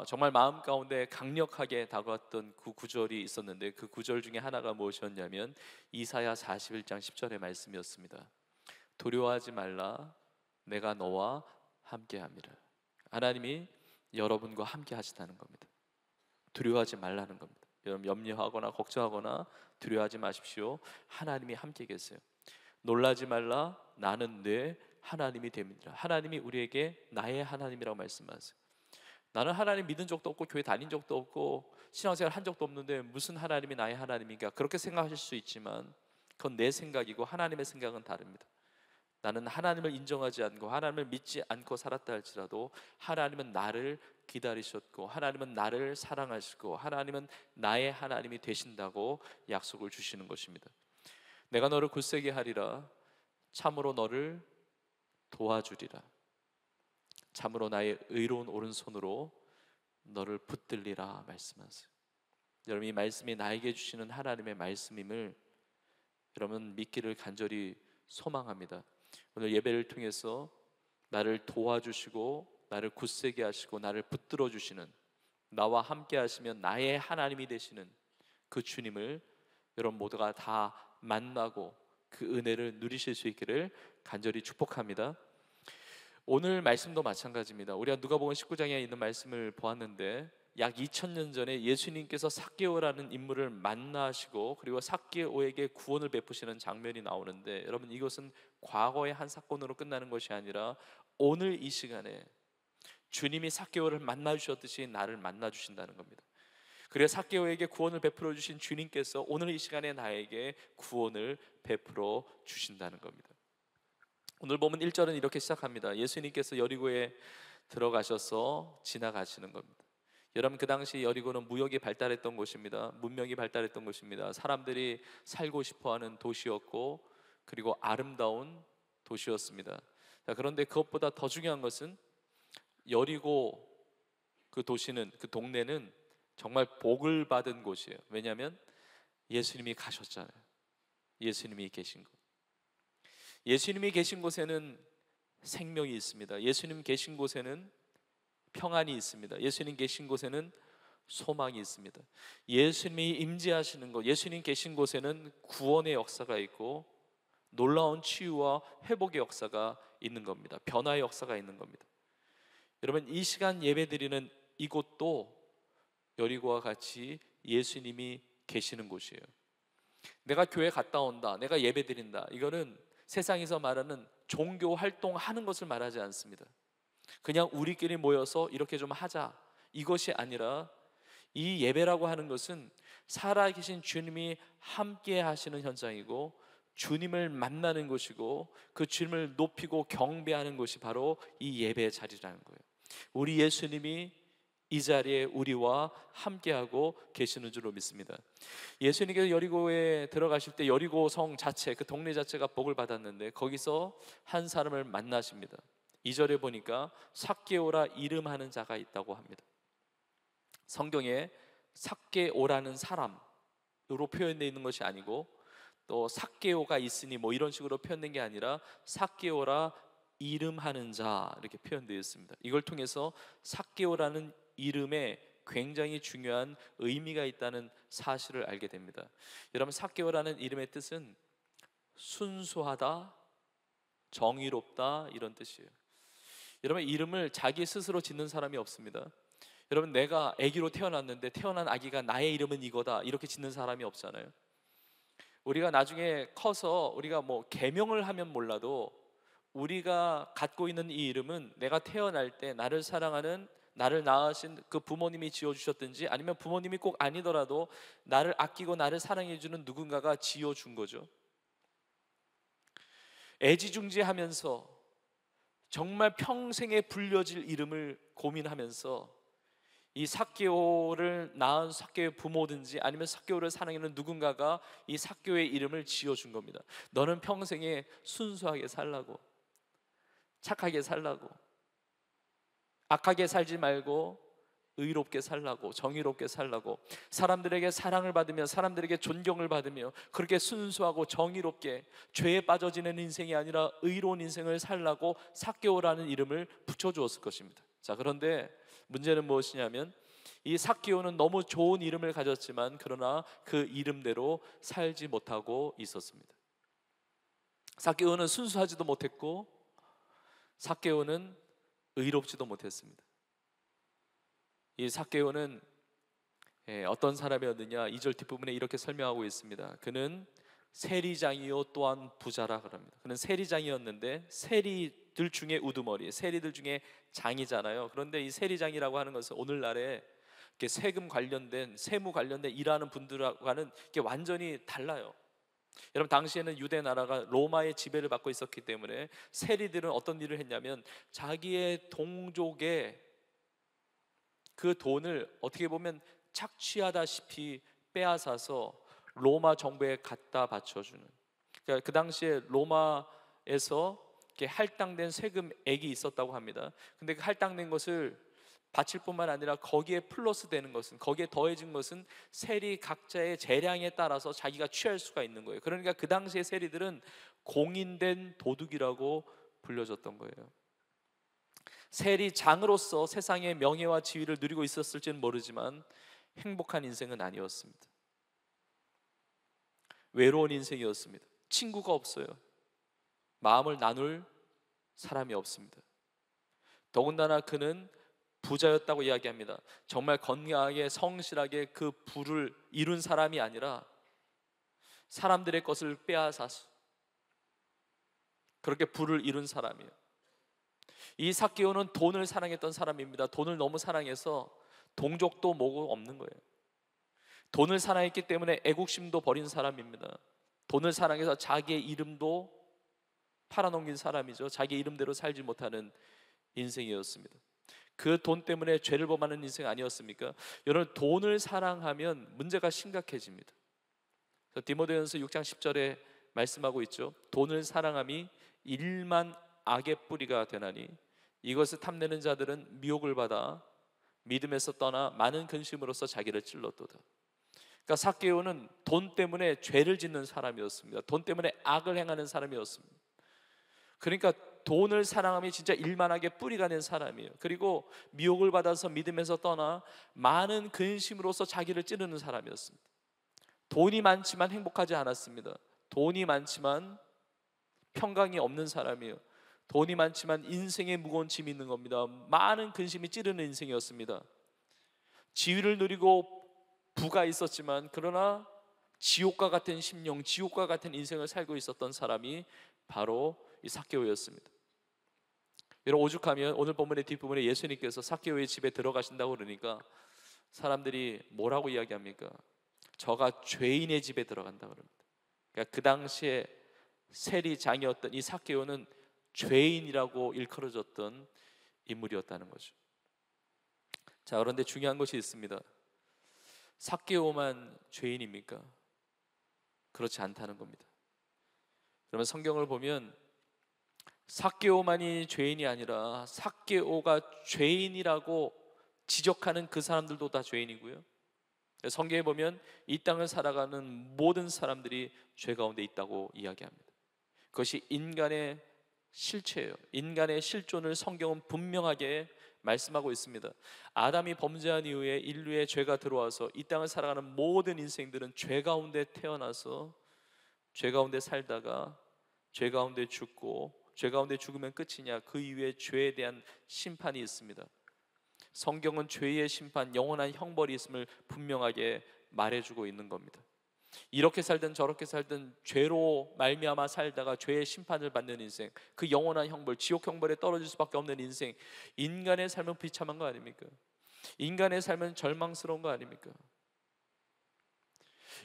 [SPEAKER 9] 정말 마음 가운데 강력하게 다가왔던 그 구절이 있었는데 그 구절 중에 하나가 무엇이었냐면 이사야 41장 10절의 말씀이었습니다. 두려워하지 말라, 내가 너와 함께함이라. 하나님이 여러분과 함께 하시다는 겁니다. 두려워하지 말라는 겁니다. 여러분 염려하거나 걱정하거나 두려워하지 마십시오. 하나님이 함께 계세요. 놀라지 말라, 나는 내 하나님이 됩니다. 하나님이 우리에게 나의 하나님이라고 말씀하세요. 나는 하나님 믿은 적도 없고 교회 다닌 적도 없고 신앙생활 한 적도 없는데 무슨 하나님이 나의 하나님인가, 그렇게 생각하실 수 있지만 그건 내 생각이고 하나님의 생각은 다릅니다. 나는 하나님을 인정하지 않고 하나님을 믿지 않고 살았다 할지라도 하나님은 나를 기다리셨고 하나님은 나를 사랑하시고 하나님은 나의 하나님이 되신다고 약속을 주시는 것입니다. 내가 너를 굳세게 하리라, 참으로 너를 도와주리라, 참으로 나의 의로운 오른손으로 너를 붙들리라 말씀하세요. 여러분, 이 말씀이 나에게 주시는 하나님의 말씀임을 여러분 믿기를 간절히 소망합니다. 오늘 예배를 통해서 나를 도와주시고 나를 굳세게 하시고 나를 붙들어 주시는, 나와 함께 하시면 나의 하나님이 되시는 그 주님을 여러분 모두가 다 만나고 그 은혜를 누리실 수 있기를 간절히 축복합니다. 오늘 말씀도 마찬가지입니다. 우리가 누가복음 19장에 있는 말씀을 보았는데 약 2000년 전에 예수님께서 삭개오라는 인물을 만나시고 그리고 삭개오에게 구원을 베푸시는 장면이 나오는데, 여러분 이것은 과거의 한 사건으로 끝나는 것이 아니라 오늘 이 시간에 주님이 삭개오를 만나 주셨듯이 나를 만나 주신다는 겁니다. 그래서 삭개오에게 구원을 베풀어 주신 주님께서 오늘 이 시간에 나에게 구원을 베풀어 주신다는 겁니다. 오늘 보면 1절은 이렇게 시작합니다. 예수님께서 여리고에 들어가셔서 지나가시는 겁니다. 여러분, 그 당시 여리고는 무역이 발달했던 곳입니다. 문명이 발달했던 곳입니다. 사람들이 살고 싶어하는 도시였고 그리고 아름다운 도시였습니다. 자, 그런데 그것보다 더 중요한 것은 여리고 그 도시는, 그 동네는 정말 복을 받은 곳이에요. 왜냐하면 예수님이 가셨잖아요. 예수님이 계신 곳. 예수님이 계신 곳에는 생명이 있습니다. 예수님 계신 곳에는 평안이 있습니다. 예수님 계신 곳에는 소망이 있습니다. 예수님이 임재하시는 곳, 예수님 계신 곳에는 구원의 역사가 있고 놀라운 치유와 회복의 역사가 있는 겁니다. 변화의 역사가 있는 겁니다. 여러분, 이 시간 예배드리는 이곳도 여리고와 같이 예수님이 계시는 곳이에요. 내가 교회 갔다 온다, 내가 예배드린다, 이거는 세상에서 말하는 종교 활동하는 것을 말하지 않습니다. 그냥 우리끼리 모여서 이렇게 좀 하자, 이것이 아니라 이 예배라고 하는 것은 살아계신 주님이 함께 하시는 현장이고 주님을 만나는 곳이고 그 주님을 높이고 경배하는 곳이 바로 이 예배의 자리라는 거예요. 우리 예수님이 이 자리에 우리와 함께하고 계시는 줄로 믿습니다. 예수님께서 여리고에 들어가실 때 여리고 성 자체, 그 동네 자체가 복을 받았는데 거기서 한 사람을 만나십니다. 2절에 보니까 삭개오라 이름하는 자가 있다고 합니다. 성경에 삭개오라는 사람으로 표현되어 있는 것이 아니고 또 삭개오가 있으니 뭐 이런 식으로 표현된 게 아니라 삭개오라 이름하는 자, 이렇게 표현되어 있습니다. 이걸 통해서 삭개오라는 이름에 굉장히 중요한 의미가 있다는 사실을 알게 됩니다. 여러분, 삭개오라는 이름의 뜻은 순수하다, 정의롭다, 이런 뜻이에요. 여러분, 이름을 자기 스스로 짓는 사람이 없습니다. 여러분, 내가 아기로 태어났는데 태어난 아기가 나의 이름은 이거다, 이렇게 짓는 사람이 없잖아요. 우리가 나중에 커서 우리가 뭐 개명을 하면 몰라도 우리가 갖고 있는 이 이름은 내가 태어날 때 나를 사랑하는, 나를 낳으신 그 부모님이 지어주셨든지 아니면 부모님이 꼭 아니더라도 나를 아끼고 나를 사랑해주는 누군가가 지어준 거죠. 애지중지하면서 정말 평생에 불려질 이름을 고민하면서 이 삭개오를 낳은 삭개오의 부모든지 아니면 삭개오를 사랑하는 누군가가 이 삭개오의 이름을 지어준 겁니다. 너는 평생에 순수하게 살라고, 착하게 살라고, 악하게 살지 말고 의롭게 살라고, 정의롭게 살라고, 사람들에게 사랑을 받으며 사람들에게 존경을 받으며 그렇게 순수하고 정의롭게 죄에 빠져지는 인생이 아니라 의로운 인생을 살라고 삭개오라는 이름을 붙여주었을 것입니다. 자, 그런데 문제는 무엇이냐면 이 삭개오는 너무 좋은 이름을 가졌지만 그러나 그 이름대로 살지 못하고 있었습니다. 삭개오는 순수하지도 못했고 삭개오는 의롭지도 못했습니다. 이 삭개오는 어떤 사람이었느냐, 2절 뒷부분에 이렇게 설명하고 있습니다. 그는 세리장이요 또한 부자라 그럽니다. 그는 세리장이었는데 세리들 중에 우두머리, 세리들 중에 장이잖아요. 그런데 이 세리장이라고 하는 것은 오늘날에 이렇게 세금 관련된, 세무 관련된 일하는 분들과는 이게 완전히 달라요. 여러분, 당시에는 유대 나라가 로마의 지배를 받고 있었기 때문에 세리들은 어떤 일을 했냐면 자기의 동족의 그 돈을 어떻게 보면 착취하다시피 빼앗아서 로마 정부에 갖다 바쳐주는, 그러니까 그 당시에 로마에서 이렇게 할당된 세금액이 있었다고 합니다. 근데 그 할당된 것을 바칠 뿐만 아니라 거기에 플러스 되는 것은, 거기에 더해진 것은 세리 각자의 재량에 따라서 자기가 취할 수가 있는 거예요. 그러니까 그 당시의 세리들은 공인된 도둑이라고 불려졌던 거예요. 세리장으로서 세상의 명예와 지위를 누리고 있었을지는 모르지만 행복한 인생은 아니었습니다. 외로운 인생이었습니다. 친구가 없어요. 마음을 나눌 사람이 없습니다. 더군다나 그는 부자였다고 이야기합니다. 정말 건강하게 성실하게 그 부를 이룬 사람이 아니라 사람들의 것을 빼앗아서 그렇게 부를 이룬 사람이에요. 이 삭개오는 돈을 사랑했던 사람입니다. 돈을 너무 사랑해서 동족도 뭐고 없는 거예요. 돈을 사랑했기 때문에 애국심도 버린 사람입니다. 돈을 사랑해서 자기의 이름도 팔아넘긴 사람이죠. 자기 이름대로 살지 못하는 인생이었습니다. 그 돈 때문에 죄를 범하는 인생 아니었습니까? 여러분, 돈을 사랑하면 문제가 심각해집니다. 디모데전서 6장 10절에 말씀하고 있죠. 돈을 사랑함이 일만 악의 뿌리가 되나니 이것을 탐내는 자들은 미혹을 받아 믿음에서 떠나 많은 근심으로써 자기를 찔렀도다. 그러니까 삭개오는 돈 때문에 죄를 짓는 사람이었습니다. 돈 때문에 악을 행하는 사람이었습니다. 그러니까 돈을 사랑함이 진짜 일만하게 뿌리가 된 사람이에요. 그리고 미혹을 받아서 믿음에서 떠나 많은 근심으로써 자기를 찌르는 사람이었습니다. 돈이 많지만 행복하지 않았습니다. 돈이 많지만 평강이 없는 사람이에요. 돈이 많지만 인생에 무거운 짐이 있는 겁니다. 많은 근심이 찌르는 인생이었습니다. 지위를 누리고 부가 있었지만 그러나 지옥과 같은 심령, 지옥과 같은 인생을 살고 있었던 사람이 바로 이 삭개오였습니다. 여러분, 오죽하면 오늘 본문의 뒷부분에 예수님께서 삭개오의 집에 들어가신다고 그러니까 사람들이 뭐라고 이야기합니까? 저가 죄인의 집에 들어간다고 그럽니다. 그러니까 그 당시에 세리장이었던 이 삭개오는 죄인이라고 일컬어졌던 인물이었다는 거죠. 자, 그런데 중요한 것이 있습니다. 삭개오만 죄인입니까? 그렇지 않다는 겁니다. 그러면 성경을 보면 삭개오만이 죄인이 아니라 삭개오가 죄인이라고 지적하는 그 사람들도 다 죄인이고요. 성경에 보면 이 땅을 살아가는 모든 사람들이 죄 가운데 있다고 이야기합니다. 그것이 인간의 실체예요. 인간의 실존을 성경은 분명하게 말씀하고 있습니다. 아담이 범죄한 이후에 인류의 죄가 들어와서 이 땅을 살아가는 모든 인생들은 죄 가운데 태어나서 죄 가운데 살다가 죄 가운데 죽고 죄 가운데 죽으면 끝이냐, 그 이후에 죄에 대한 심판이 있습니다. 성경은 죄의 심판, 영원한 형벌이 있음을 분명하게 말해주고 있는 겁니다. 이렇게 살든 저렇게 살든 죄로 말미암아 살다가 죄의 심판을 받는 인생, 그 영원한 형벌, 지옥 형벌에 떨어질 수밖에 없는 인생, 인간의 삶은 비참한 거 아닙니까? 인간의 삶은 절망스러운 거 아닙니까?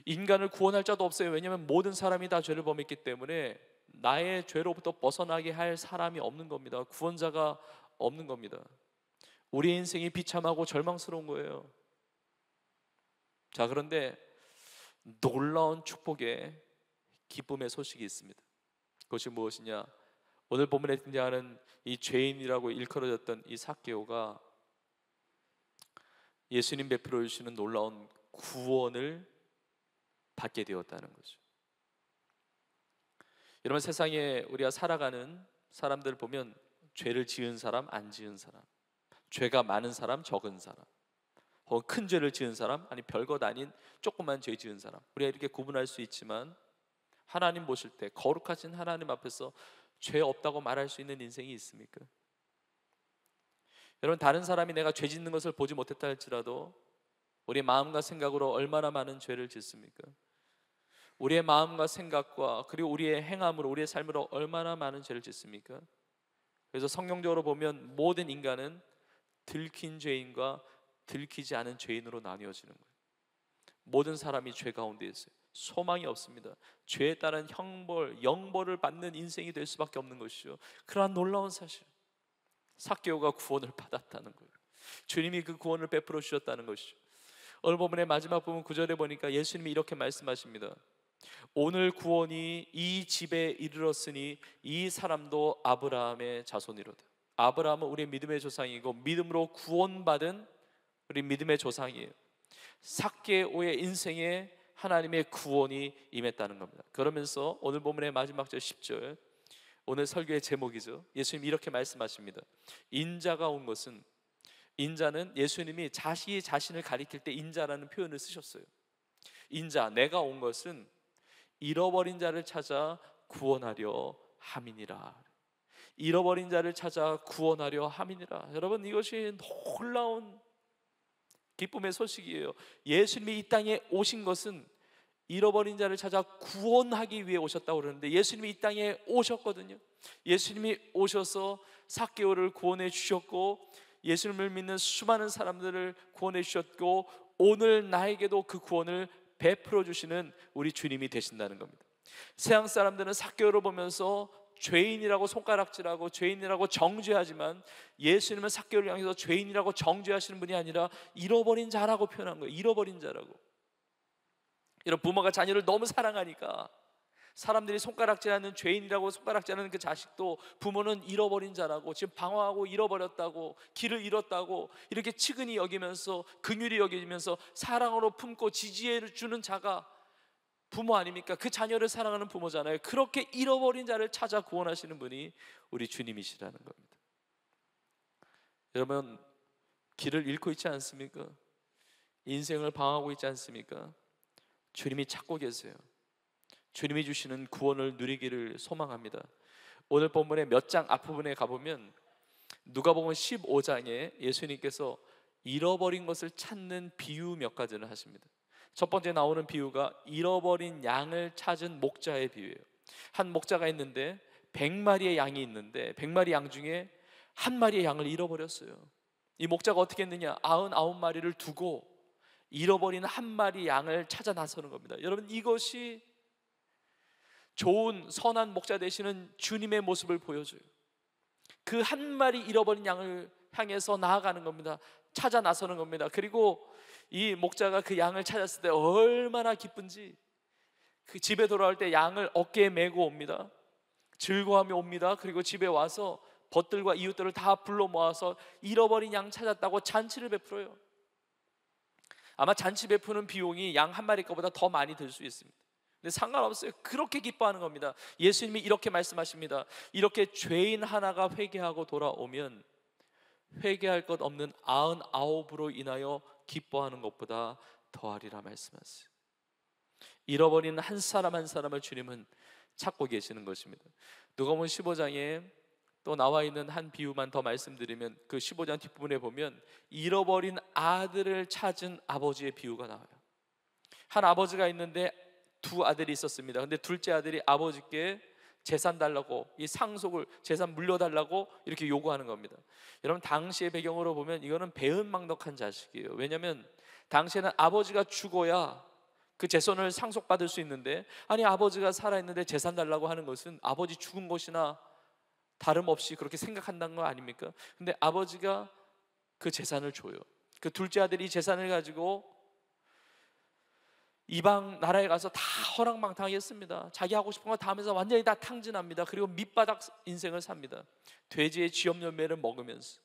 [SPEAKER 9] 인간을 구원할 자도 없어요. 왜냐하면 모든 사람이 다 죄를 범했기 때문에 나의 죄로부터 벗어나게 할 사람이 없는 겁니다. 구원자가 없는 겁니다. 우리 인생이 비참하고 절망스러운 거예요. 자, 그런데 놀라운 축복의 기쁨의 소식이 있습니다. 그것이 무엇이냐? 오늘 본문에 등장하는 이 죄인이라고 일컬어졌던 이 삭개오가 예수님 베풀어 주시는 놀라운 구원을 받게 되었다는 거죠. 여러분, 세상에 우리가 살아가는 사람들을 보면 죄를 지은 사람, 안 지은 사람, 죄가 많은 사람, 적은 사람, 혹은 큰 죄를 지은 사람, 아니 별것 아닌 조그만 죄 지은 사람, 우리가 이렇게 구분할 수 있지만 하나님 보실 때 거룩하신 하나님 앞에서 죄 없다고 말할 수 있는 인생이 있습니까? 여러분, 다른 사람이 내가 죄 짓는 것을 보지 못했다 할지라도 우리의 마음과 생각으로 얼마나 많은 죄를 짓습니까? 우리의 마음과 생각과 그리고 우리의 행함으로, 우리의 삶으로 얼마나 많은 죄를 짓습니까? 그래서 성경적으로 보면 모든 인간은 들킨 죄인과 들키지 않은 죄인으로 나뉘어지는 거예요. 모든 사람이 죄 가운데 있어요. 소망이 없습니다. 죄에 따른 형벌, 영벌을 받는 인생이 될 수밖에 없는 것이죠. 그러한 놀라운 사실, 삭개오가 구원을 받았다는 거예요. 주님이 그 구원을 베풀어 주셨다는 것이죠. 오늘 본문의 마지막 부분 9절에 보니까 예수님이 이렇게 말씀하십니다. 오늘 구원이 이 집에 이르렀으니 이 사람도 아브라함의 자손이로다. 아브라함은 우리의 믿음의 조상이고 믿음으로 구원받은 우리 믿음의 조상이에요. 삭개오의 인생에 하나님의 구원이 임했다는 겁니다. 그러면서 오늘 본문의 마지막 절 10절, 오늘 설교의 제목이죠. 예수님이 이렇게 말씀하십니다. 인자가 온 것은, 인자는 예수님이 자신을 가리킬 때 인자라는 표현을 쓰셨어요. 인자, 내가 온 것은 잃어버린 자를 찾아 구원하려 함이니라. 잃어버린 자를 찾아 구원하려 함이니라. 여러분, 이것이 놀라운 기쁨의 소식이에요. 예수님이 이 땅에 오신 것은 잃어버린 자를 찾아 구원하기 위해 오셨다고 그러는데, 예수님이 이 땅에 오셨거든요. 예수님이 오셔서 삭개오를 구원해 주셨고, 예수님을 믿는 수많은 사람들을 구원해 주셨고, 오늘 나에게도 그 구원을 베풀어 주시는 우리 주님이 되신다는 겁니다. 세상 사람들은 삭개오를 보면서 죄인이라고 손가락질하고 죄인이라고 정죄하지만, 예수님은 삭개오를 향해서 죄인이라고 정죄하시는 분이 아니라 잃어버린 자라고 표현한 거예요. 잃어버린 자라고. 이런 부모가 자녀를 너무 사랑하니까 사람들이 손가락질하는 죄인이라고 손가락질하는 그 자식도 부모는 잃어버린 자라고, 지금 방황하고 잃어버렸다고, 길을 잃었다고 이렇게 측은히 여기면서, 긍휼히 여기면서 사랑으로 품고 지지해 주는 자가 부모 아닙니까? 그 자녀를 사랑하는 부모잖아요. 그렇게 잃어버린 자를 찾아 구원하시는 분이 우리 주님이시라는 겁니다. 여러분, 길을 잃고 있지 않습니까? 인생을 방황하고 있지 않습니까? 주님이 찾고 계세요. 주님이 주시는 구원을 누리기를 소망합니다. 오늘 본문의 몇 장 앞부분에 가보면 누가복음 15장에 예수님께서 잃어버린 것을 찾는 비유 몇 가지를 하십니다. 첫 번째 나오는 비유가 잃어버린 양을 찾은 목자의 비유예요. 한 목자가 있는데 100마리의 양이 있는데 100마리 양 중에 한 마리의 양을 잃어버렸어요. 이 목자가 어떻게 했느냐? 99마리를 두고 잃어버린 한 마리 양을 찾아 나서는 겁니다. 여러분, 이것이 좋은 선한 목자 되시는 주님의 모습을 보여줘요. 그 한 마리 잃어버린 양을 향해서 나아가는 겁니다. 찾아 나서는 겁니다. 그리고 이 목자가 그 양을 찾았을 때 얼마나 기쁜지, 그 집에 돌아올 때 양을 어깨에 메고 옵니다. 즐거워하며 옵니다. 그리고 집에 와서 벗들과 이웃들을 다 불러 모아서 잃어버린 양 찾았다고 잔치를 베풀어요. 아마 잔치 베푸는 비용이 양 한 마리 거보다 더 많이 들 수 있습니다. 근데 상관없어요. 그렇게 기뻐하는 겁니다. 예수님이 이렇게 말씀하십니다. 이렇게 죄인 하나가 회개하고 돌아오면 회개할 것 없는 99으로 인하여 기뻐하는 것보다 더하리라 말씀하세요. 잃어버린 한 사람 한 사람을 주님은 찾고 계시는 것입니다. 누가복음 15장에 또 나와 있는 한 비유만 더 말씀드리면, 그 15장 뒷부분에 보면 잃어버린 아들을 찾은 아버지의 비유가 나와요. 한 아버지가 있는데 두 아들이 있었습니다. 근데 둘째 아들이 아버지께 재산 달라고, 이 상속을, 재산 물려달라고 이렇게 요구하는 겁니다. 여러분, 당시의 배경으로 보면 이거는 배은망덕한 자식이에요. 왜냐하면 당시에는 아버지가 죽어야 그 재산을 상속받을 수 있는데, 아니 아버지가 살아있는데 재산 달라고 하는 것은 아버지 죽은 것이나 다름없이 그렇게 생각한다는 거 아닙니까? 근데 아버지가 그 재산을 줘요. 그 둘째 아들이 이 재산을 가지고 이방 나라에 가서 다 허랑방탕했습니다. 자기 하고 싶은 거 다 하면서 완전히 다 탕진합니다. 그리고 밑바닥 인생을 삽니다. 돼지의 쥐염염매를 먹으면서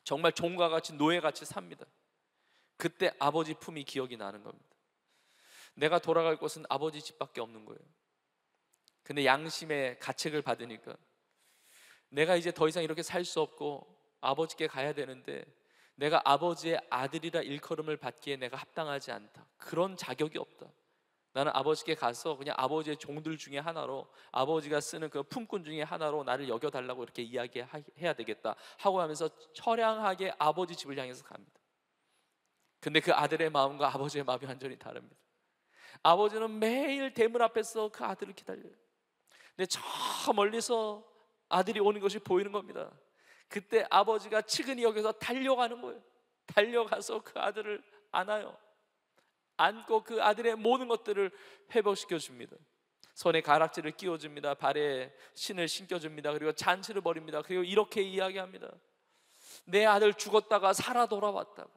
[SPEAKER 9] 정말 종과 같이 노예같이 삽니다. 그때 아버지 품이 기억이 나는 겁니다. 내가 돌아갈 곳은 아버지 집밖에 없는 거예요. 근데 양심의 가책을 받으니까 내가 이제 더 이상 이렇게 살 수 없고 아버지께 가야 되는데, 내가 아버지의 아들이라 일컬음을 받기에 내가 합당하지 않다, 그런 자격이 없다, 나는 아버지께 가서 그냥 아버지의 종들 중에 하나로, 아버지가 쓰는 그 품꾼 중에 하나로 나를 여겨달라고 이렇게 이야기해야 되겠다 하고 하면서 처량하게 아버지 집을 향해서 갑니다. 근데 그 아들의 마음과 아버지의 마음이 완전히 다릅니다. 아버지는 매일 대문 앞에서 그 아들을 기다려요. 근데 저 멀리서 아들이 오는 것이 보이는 겁니다. 그때 아버지가 측은히 여기서 달려가는 거예요. 달려가서 그 아들을 안아요. 안고 그 아들의 모든 것들을 회복시켜 줍니다. 손에 가락지를 끼워줍니다. 발에 신을 신겨줍니다. 그리고 잔치를 벌입니다. 그리고 이렇게 이야기합니다. 내 아들 죽었다가 살아 돌아왔다고,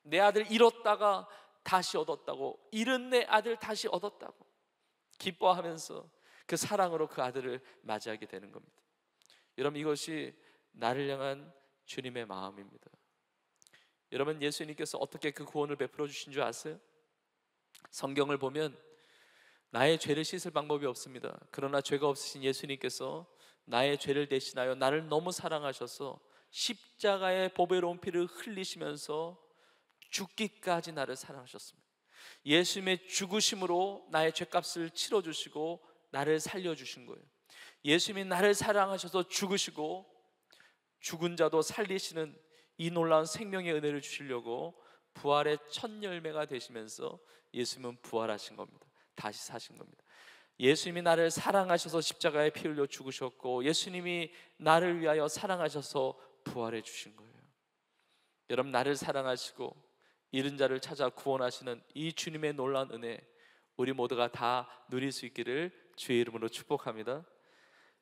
[SPEAKER 9] 내 아들 잃었다가 다시 얻었다고, 잃은 내 아들 다시 얻었다고 기뻐하면서 그 사랑으로 그 아들을 맞이하게 되는 겁니다. 여러분, 이것이 나를 향한 주님의 마음입니다. 여러분, 예수님께서 어떻게 그 구원을 베풀어 주신 줄 아세요? 성경을 보면 나의 죄를 씻을 방법이 없습니다. 그러나 죄가 없으신 예수님께서 나의 죄를 대신하여 나를 너무 사랑하셔서 십자가의 보배로운 피를 흘리시면서 죽기까지 나를 사랑하셨습니다. 예수님의 죽으심으로 나의 죄값을 치러주시고 나를 살려주신 거예요. 예수님이 나를 사랑하셔서 죽으시고 죽은 자도 살리시는 이 놀라운 생명의 은혜를 주시려고 부활의 첫 열매가 되시면서 예수님은 부활하신 겁니다. 다시 사신 겁니다. 예수님이 나를 사랑하셔서 십자가에 피 흘려 죽으셨고 예수님이 나를 위하여 사랑하셔서 부활해 주신 거예요. 여러분, 나를 사랑하시고 잃은 자를 찾아 구원하시는 이 주님의 놀라운 은혜, 우리 모두가 다 누릴 수 있기를 주의 이름으로 축복합니다.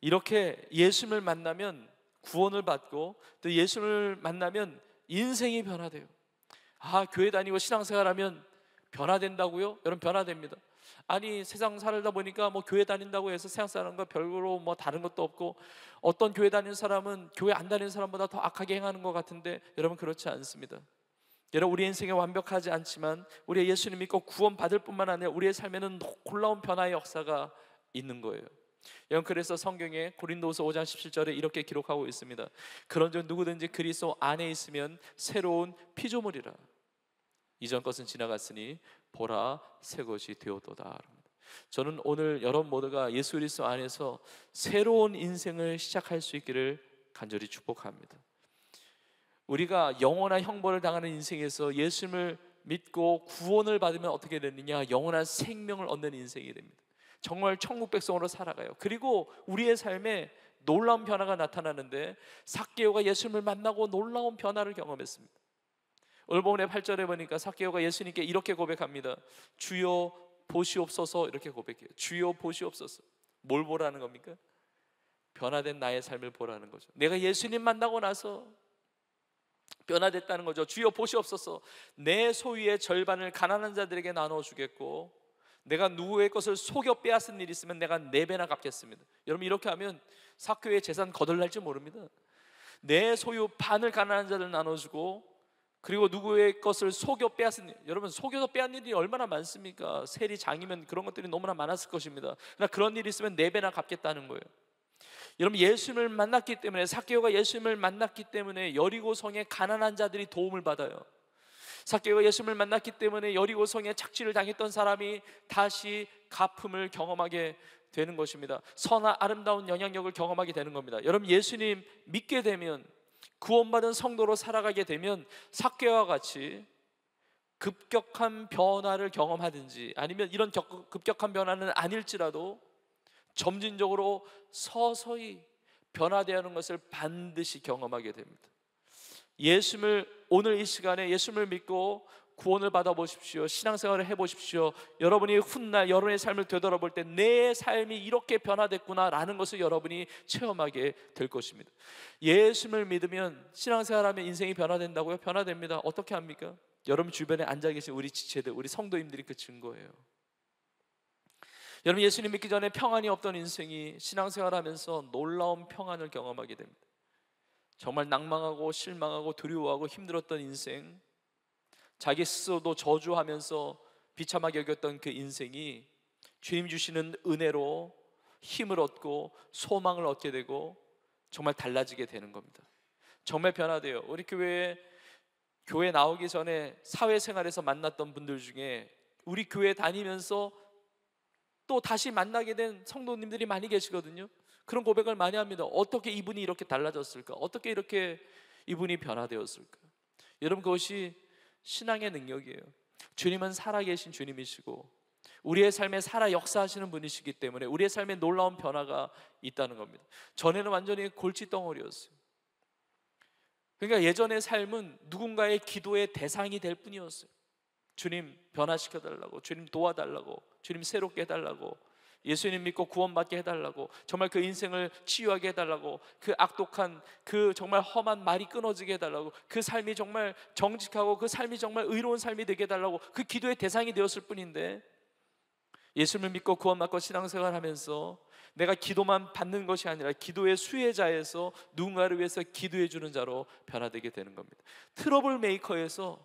[SPEAKER 9] 이렇게 예수님을 만나면 구원을 받고 또 예수님을 만나면 인생이 변화돼요. 교회 다니고 신앙생활하면 변화된다고요? 여러분, 변화됩니다. 아니, 세상 살다 보니까 교회 다닌다고 해서 세상 사람과 별로 다른 것도 없고, 어떤 교회 다니는 사람은 교회 안 다니는 사람보다 더 악하게 행하는 것 같은데, 여러분, 그렇지 않습니다. 여러분, 우리 인생에 완벽하지 않지만 우리가 예수님 믿고 구원 받을 뿐만 아니라 우리의 삶에는 놀라운 변화의 역사가 있는 거예요. 여러분, 그래서 성경에 고린도후서 5장 17절에 이렇게 기록하고 있습니다. 그런즉 누구든지 그리스도 안에 있으면 새로운 피조물이라. 이전 것은 지나갔으니 보라 새 것이 되었도다. 저는 오늘 여러분 모두가 예수 그리스도 안에서 새로운 인생을 시작할 수 있기를 간절히 축복합니다. 우리가 영원한 형벌을 당하는 인생에서 예수님을 믿고 구원을 받으면 어떻게 되느냐? 영원한 생명을 얻는 인생이 됩니다. 정말 천국 백성으로 살아가요. 그리고 우리의 삶에 놀라운 변화가 나타나는데, 삭개오가 예수님을 만나고 놀라운 변화를 경험했습니다. 오늘 본문의 8절에 보니까 삭개오가 예수님께 이렇게 고백합니다. 주여 보시옵소서. 이렇게 고백해요. 주여 보시옵소서. 뭘 보라는 겁니까? 변화된 나의 삶을 보라는 거죠. 내가 예수님 만나고 나서 변화됐다는 거죠. 주여 보시옵소서. 내 소유의 절반을 가난한 자들에게 나눠주겠고, 내가 누구의 것을 속여 빼앗은 일이 있으면 내가 4배나 갚겠습니다. 여러분, 이렇게 하면 삭개오의 재산 거덜날지 모릅니다. 내 소유 반을 가난한 자들 나눠주고, 그리고 누구의 것을 속여 빼앗은 일, 여러분, 속여서 빼앗는 일이 얼마나 많습니까? 세리 장이면 그런 것들이 너무나 많았을 것입니다. 그러나 그런 일이 있으면 4배나 갚겠다는 거예요. 여러분, 예수님을 만났기 때문에, 삭개오가 예수님을 만났기 때문에 여리고성의 가난한 자들이 도움을 받아요. 삭개오가 예수님을 만났기 때문에 여리고성에 착취를 당했던 사람이 다시 갚음을 경험하게 되는 것입니다. 선한 아름다운 영향력을 경험하게 되는 겁니다. 여러분, 예수님 믿게 되면, 구원받은 성도로 살아가게 되면 삭개오와 같이 급격한 변화를 경험하든지, 아니면 이런 급격한 변화는 아닐지라도 점진적으로 서서히 변화되는 것을 반드시 경험하게 됩니다. 예수님을, 오늘 이 시간에 예수님을 믿고 구원을 받아보십시오. 신앙생활을 해보십시오. 여러분이 훗날 여러분의 삶을 되돌아볼 때 내 삶이 이렇게 변화됐구나라는 것을 여러분이 체험하게 될 것입니다. 예수님을 믿으면, 신앙생활하면 인생이 변화된다고요? 변화됩니다. 어떻게 합니까? 여러분 주변에 앉아 계신 우리 지체들, 우리 성도님들이 그 증거예요. 여러분, 예수님 믿기 전에 평안이 없던 인생이 신앙생활하면서 놀라운 평안을 경험하게 됩니다. 정말 낭망하고 실망하고 두려워하고 힘들었던 인생, 자기 스스로도 저주하면서 비참하게 여겼던 그 인생이 주님 주시는 은혜로 힘을 얻고 소망을 얻게 되고 정말 달라지게 되는 겁니다. 정말 변화돼요. 우리 교회 나오기 전에 사회생활에서 만났던 분들 중에 우리 교회 다니면서 또 다시 만나게 된 성도님들이 많이 계시거든요. 그런 고백을 많이 합니다. 어떻게 이분이 이렇게 달라졌을까? 어떻게 이렇게 이분이 변화되었을까? 여러분, 그것이 신앙의 능력이에요. 주님은 살아계신 주님이시고 우리의 삶에 살아 역사하시는 분이시기 때문에 우리의 삶에 놀라운 변화가 있다는 겁니다. 전에는 완전히 골칫덩어리였어요. 그러니까 예전의 삶은 누군가의 기도의 대상이 될 뿐이었어요. 주님 변화시켜달라고, 주님 도와달라고, 주님 새롭게 해달라고, 예수님 믿고 구원받게 해달라고, 정말 그 인생을 치유하게 해달라고, 그 악독한 그 정말 험한 말이 끊어지게 해달라고, 그 삶이 정말 정직하고 그 삶이 정말 의로운 삶이 되게 해달라고, 그 기도의 대상이 되었을 뿐인데, 예수님을 믿고 구원받고 신앙생활하면서 내가 기도만 받는 것이 아니라 기도의 수혜자에서 누군가를 위해서 기도해 주는 자로 변화되게 되는 겁니다. 트러블 메이커에서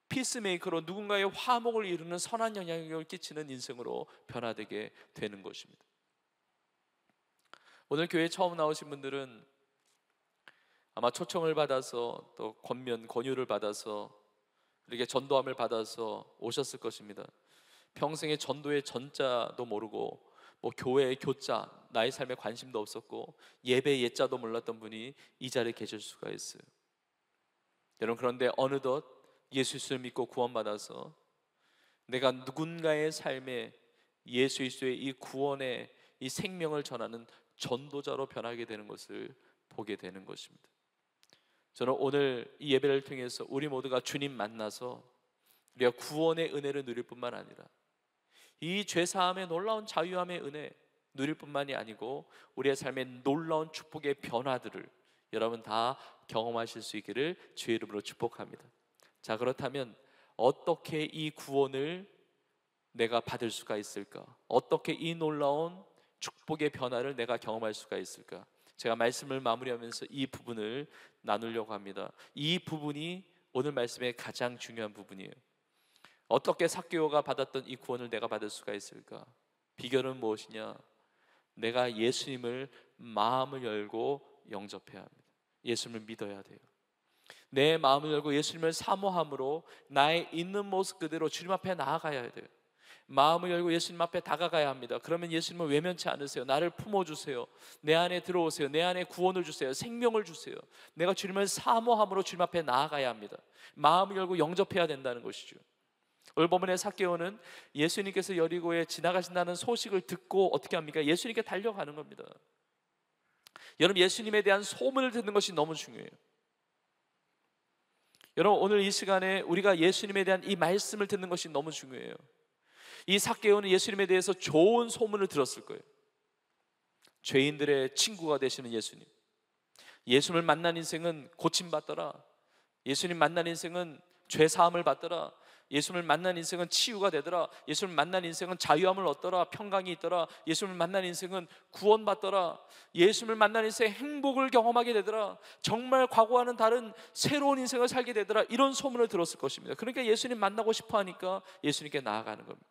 [SPEAKER 9] 피스메이커로 누군가의 화목을 이루는 선한 영향력을 끼치는 인생으로 변화되게 되는 것입니다. 오늘 교회에 처음 나오신 분들은 아마 초청을 받아서 또 권유를 받아서 이렇게 전도함을 받아서 오셨을 것입니다. 평생에 전도의 전자도 모르고 뭐 교회의 교자 나의 삶에 관심도 없었고 예배 예자도 몰랐던 분이 이 자리에 계실 수가 있어요. 여러분, 그런데 어느덧 예수를 믿고 구원받아서 내가 누군가의 삶에 예수 그리스도의 이 구원의 이 생명을 전하는 전도자로 변하게 되는 것을 보게 되는 것입니다. 저는 오늘 이 예배를 통해서 우리 모두가 주님 만나서 우리가 구원의 은혜를 누릴 뿐만 아니라 이 죄사함의 놀라운 자유함의 은혜 누릴 뿐만이 아니고 우리의 삶의 놀라운 축복의 변화들을 여러분 다 경험하실 수 있기를 주의 이름으로 축복합니다. 자, 그렇다면 어떻게 이 구원을 내가 받을 수가 있을까? 어떻게 이 놀라운 축복의 변화를 내가 경험할 수가 있을까? 제가 말씀을 마무리하면서 이 부분을 나누려고 합니다. 이 부분이 오늘 말씀의 가장 중요한 부분이에요. 어떻게 삭개오가 받았던 이 구원을 내가 받을 수가 있을까? 비결은 무엇이냐? 내가 예수님을 마음을 열고 영접해야 합니다. 예수님을 믿어야 돼요. 내 마음을 열고 예수님을 사모함으로 나의 있는 모습 그대로 주님 앞에 나아가야 돼요. 마음을 열고 예수님 앞에 다가가야 합니다. 그러면 예수님을 외면치 않으세요. 나를 품어주세요. 내 안에 들어오세요. 내 안에 구원을 주세요. 생명을 주세요. 내가 주님을 사모함으로 주님 앞에 나아가야 합니다. 마음을 열고 영접해야 된다는 것이죠. 오늘 본문의 삭개오는 예수님께서 여리고에 지나가신다는 소식을 듣고 어떻게 합니까? 예수님께 달려가는 겁니다. 여러분, 예수님에 대한 소문을 듣는 것이 너무 중요해요. 여러분, 오늘 이 시간에 우리가 예수님에 대한 이 말씀을 듣는 것이 너무 중요해요. 이 삭개오는 예수님에 대해서 좋은 소문을 들었을 거예요. 죄인들의 친구가 되시는 예수님, 예수님을 만난 인생은 고침받더라. 예수님 만난 인생은 죄사함을 받더라. 예수님을 만난 인생은 치유가 되더라. 예수님을 만난 인생은 자유함을 얻더라. 평강이 있더라. 예수님을 만난 인생은 구원받더라. 예수님을 만난 인생에 행복을 경험하게 되더라. 정말 과거와는 다른 새로운 인생을 살게 되더라. 이런 소문을 들었을 것입니다. 그러니까 예수님 만나고 싶어 하니까 예수님께 나아가는 겁니다.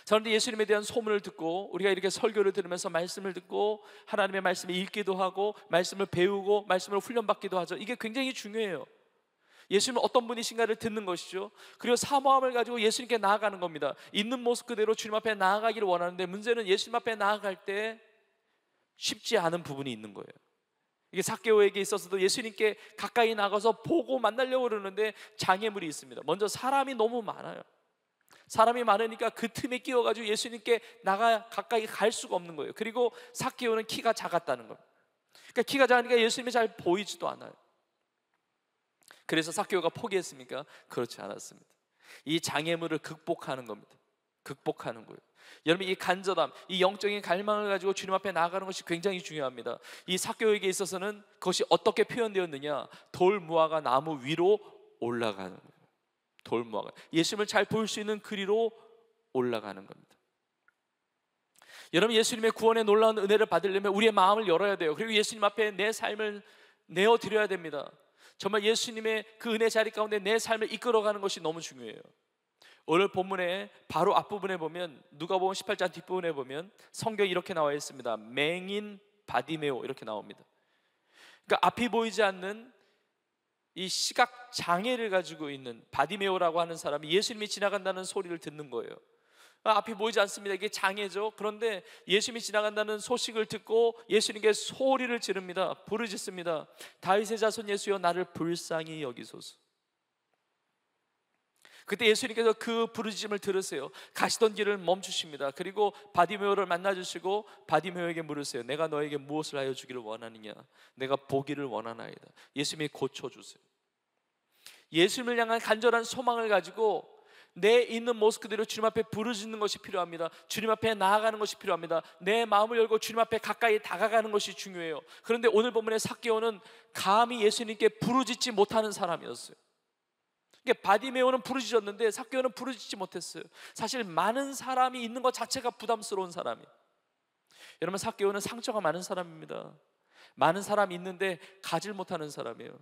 [SPEAKER 9] 그런데 예수님에 대한 소문을 듣고 우리가 이렇게 설교를 들으면서 말씀을 듣고 하나님의 말씀을 읽기도 하고 말씀을 배우고 말씀을 훈련받기도 하죠. 이게 굉장히 중요해요. 예수님은 어떤 분이신가를 듣는 것이죠. 그리고 사모함을 가지고 예수님께 나아가는 겁니다. 있는 모습 그대로 주님 앞에 나아가기를 원하는데 문제는 예수님 앞에 나아갈 때 쉽지 않은 부분이 있는 거예요. 이게 삭개오에게 있어서도 예수님께 가까이 나가서 보고 만나려고 그러는데 장애물이 있습니다. 먼저 사람이 너무 많아요. 사람이 많으니까 그 틈에 끼어가지고 예수님께 가까이 갈 수가 없는 거예요. 그리고 삭개오는 키가 작았다는 겁니다. 그러니까 키가 작으니까 예수님이 잘 보이지도 않아요. 그래서 삭개오가 포기했습니까? 그렇지 않았습니다. 이 장애물을 극복하는 겁니다. 극복하는 거예요. 여러분, 이 간절함, 이 영적인 갈망을 가지고 주님 앞에 나아가는 것이 굉장히 중요합니다. 이 삭개오에게 있어서는 그것이 어떻게 표현되었느냐? 돌무화과 나무 위로 올라가는 거예요. 돌무화과, 예수님을 잘 볼 수 있는 그리로 올라가는 겁니다. 여러분, 예수님의 구원의 놀라운 은혜를 받으려면 우리의 마음을 열어야 돼요. 그리고 예수님 앞에 내 삶을 내어드려야 됩니다. 정말 예수님의 그 은혜 자리 가운데 내 삶을 이끌어가는 것이 너무 중요해요. 오늘 본문의 바로 앞부분에 보면, 누가복음 18장 뒷부분에 보면 성경이 이렇게 나와 있습니다. 맹인 바디메오 이렇게 나옵니다. 그러니까 앞이 보이지 않는 이 시각 장애를 가지고 있는 바디메오라고 하는 사람이 예수님이 지나간다는 소리를 듣는 거예요. 앞이 보이지 않습니다. 이게 장애죠. 그런데 예수님이 지나간다는 소식을 듣고 예수님께 소리를 지릅니다. 부르짖습니다. 다윗의 자손 예수여, 나를 불쌍히 여기소서. 그때 예수님께서 그 부르짖음을 들으세요. 가시던 길을 멈추십니다. 그리고 바디메오를 만나주시고 바디메오에게 물으세요. 내가 너에게 무엇을 하여 주기를 원하느냐? 내가 보기를 원하나이다. 예수님이 고쳐주세요. 예수님을 향한 간절한 소망을 가지고 내 있는 모습 그대로 주님 앞에 부르짖는 것이 필요합니다. 주님 앞에 나아가는 것이 필요합니다. 내 마음을 열고 주님 앞에 가까이 다가가는 것이 중요해요. 그런데 오늘 본문의 삭개오는 감히 예수님께 부르짖지 못하는 사람이었어요. 바디메오는 부르짖었는데 삭개오는 부르짖지 못했어요. 사실 많은 사람이 있는 것 자체가 부담스러운 사람이에요. 여러분, 삭개오는 상처가 많은 사람입니다. 많은 사람이 있는데 가질 못하는 사람이에요.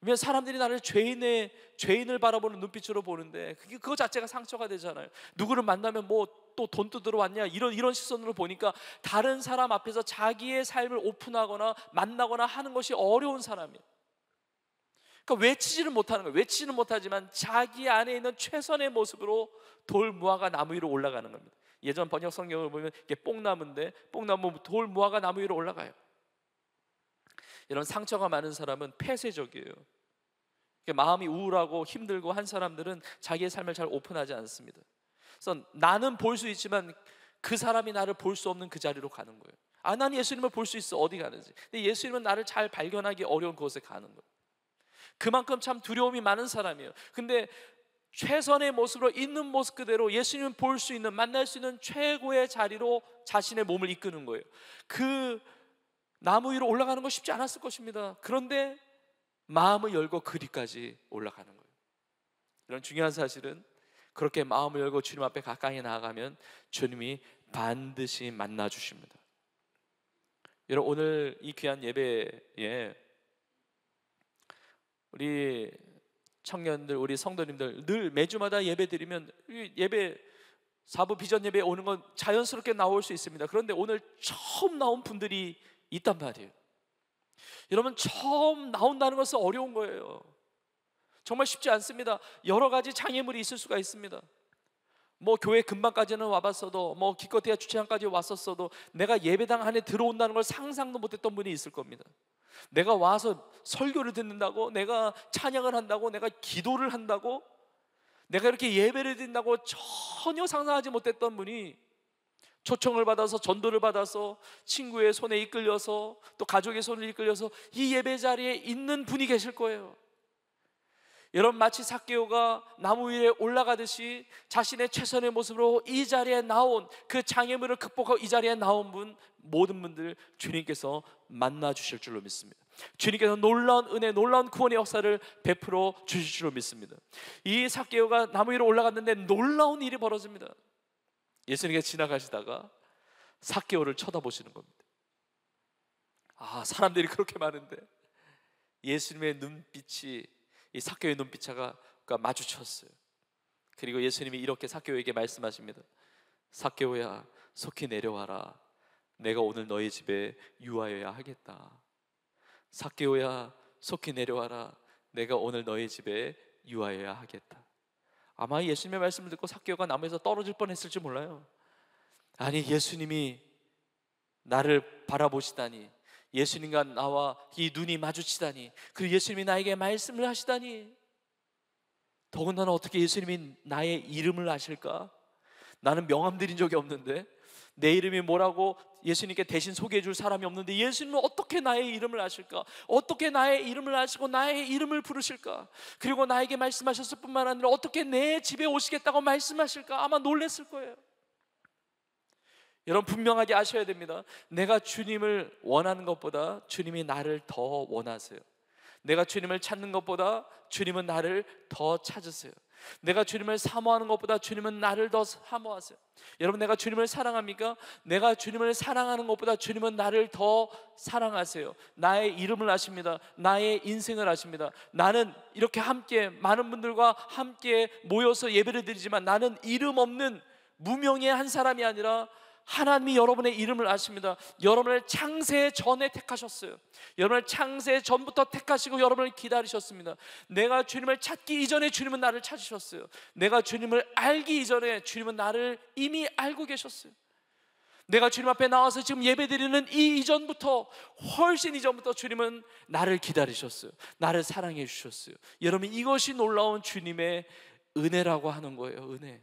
[SPEAKER 9] 왜냐하면 사람들이 나를 죄인을 바라보는 눈빛으로 보는데 그거 자체가 상처가 되잖아요. 누구를 만나면 뭐 또 돈 뜯으러 왔냐 이런 시선으로 보니까 다른 사람 앞에서 자기의 삶을 오픈하거나 만나거나 하는 것이 어려운 사람이에요. 그러니까 외치지는 못하는 거예요. 외치지는 못하지만 자기 안에 있는 최선의 모습으로 돌무화과 나무 위로 올라가는 겁니다. 예전 번역 성경을 보면 이게 뽕나무인데 뽕나무 돌 무화과 나무 위로 올라가요. 이런 상처가 많은 사람은 폐쇄적이에요. 마음이 우울하고 힘들고 한 사람들은 자기의 삶을 잘 오픈하지 않습니다. 그래서 나는 볼 수 있지만 그 사람이 나를 볼 수 없는 그 자리로 가는 거예요. 아, 난 예수님을 볼 수 있어. 어디 가는지. 근데 예수님은 나를 잘 발견하기 어려운 곳에 가는 거예요. 그만큼 참 두려움이 많은 사람이에요. 근데 최선의 모습으로 있는 모습 그대로 예수님을 볼 수 있는, 만날 수 있는 최고의 자리로 자신의 몸을 이끄는 거예요. 그 나무 위로 올라가는 거 쉽지 않았을 것입니다. 그런데 마음을 열고 그리까지 올라가는 거예요. 이런 중요한 사실은 그렇게 마음을 열고 주님 앞에 가까이 나아가면 주님이 반드시 만나 주십니다. 여러분, 오늘 이 귀한 예배에 우리 청년들, 우리 성도님들 늘 매주마다 예배 드리면 예배 4부 비전 예배에 오는 건 자연스럽게 나올 수 있습니다. 그런데 오늘 처음 나온 분들이 있단 말이에요. 여러분, 처음 나온다는 것은 어려운 거예요. 정말 쉽지 않습니다. 여러 가지 장애물이 있을 수가 있습니다. 뭐 교회 근방까지는 와봤어도, 뭐 기껏해야 주차장까지 왔었어도 내가 예배당 안에 들어온다는 걸 상상도 못했던 분이 있을 겁니다. 내가 와서 설교를 듣는다고, 내가 찬양을 한다고, 내가 기도를 한다고, 내가 이렇게 예배를 드린다고 전혀 상상하지 못했던 분이 초청을 받아서, 전도를 받아서, 친구의 손에 이끌려서, 또 가족의 손을 이끌려서 이 예배 자리에 있는 분이 계실 거예요. 여러분, 마치 삭개오가 나무 위에 올라가듯이 자신의 최선의 모습으로 이 자리에 나온, 그 장애물을 극복하고 이 자리에 나온 분, 모든 분들 주님께서 만나 주실 줄로 믿습니다. 주님께서 놀라운 은혜, 놀라운 구원의 역사를 베풀어 주실 줄로 믿습니다. 이 삭개오가 나무 위로 올라갔는데 놀라운 일이 벌어집니다. 예수님께서 지나가시다가 삭개오를 쳐다보시는 겁니다. 아, 사람들이 그렇게 많은데 예수님의 눈빛이, 이 삭개오의 눈빛과 마주쳤어요. 그리고 예수님이 이렇게 삭개오에게 말씀하십니다. 삭개오야, 속히 내려와라. 내가 오늘 너희 집에 유하여야 하겠다. 삭개오야, 속히 내려와라. 내가 오늘 너희 집에 유하여야 하겠다. 아마 예수님의 말씀을 듣고 삭개오가 나무에서 떨어질 뻔했을지 몰라요. 아니, 예수님이 나를 바라보시다니, 예수님과 나와 이 눈이 마주치다니, 그리고 예수님이 나에게 말씀을 하시다니, 더군다나 어떻게 예수님이 나의 이름을 아실까? 나는 명함 드린 적이 없는데, 내 이름이 뭐라고 예수님께 대신 소개해 줄 사람이 없는데 예수님은 어떻게 나의 이름을 아실까? 어떻게 나의 이름을 아시고 나의 이름을 부르실까? 그리고 나에게 말씀하셨을 뿐만 아니라 어떻게 내 집에 오시겠다고 말씀하실까? 아마 놀랬을 거예요. 여러분, 분명하게 아셔야 됩니다. 내가 주님을 원하는 것보다 주님이 나를 더 원하세요. 내가 주님을 찾는 것보다 주님은 나를 더 찾으세요. 내가 주님을 사모하는 것보다 주님은 나를 더 사모하세요. 여러분, 내가 주님을 사랑합니까? 내가 주님을 사랑하는 것보다 주님은 나를 더 사랑하세요. 나의 이름을 아십니다. 나의 인생을 아십니다. 나는 이렇게 함께 많은 분들과 함께 모여서 예배를 드리지만 나는 이름 없는 무명의 한 사람이 아니라 하나님이 여러분의 이름을 아십니다. 여러분을 창세 전에 택하셨어요. 여러분을 창세 전부터 택하시고 여러분을 기다리셨습니다. 내가 주님을 찾기 이전에 주님은 나를 찾으셨어요. 내가 주님을 알기 이전에 주님은 나를 이미 알고 계셨어요. 내가 주님 앞에 나와서 지금 예배드리는 이 이전부터, 훨씬 이전부터 주님은 나를 기다리셨어요. 나를 사랑해 주셨어요. 여러분, 이것이 놀라운 주님의 은혜라고 하는 거예요. 은혜.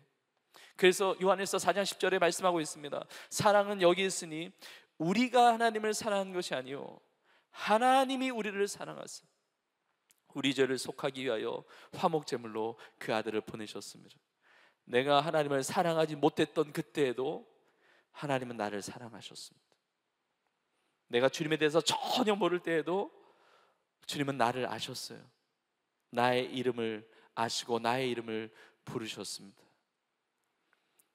[SPEAKER 9] 그래서 요한일서 4장 10절에 말씀하고 있습니다. 사랑은 여기 있으니 우리가 하나님을 사랑한 것이 아니요 하나님이 우리를 사랑하사 우리 죄를 속하기 위하여 화목제물로 그 아들을 보내셨습니다. 내가 하나님을 사랑하지 못했던 그때에도 하나님은 나를 사랑하셨습니다. 내가 주님에 대해서 전혀 모를 때에도 주님은 나를 아셨어요. 나의 이름을 아시고 나의 이름을 부르셨습니다.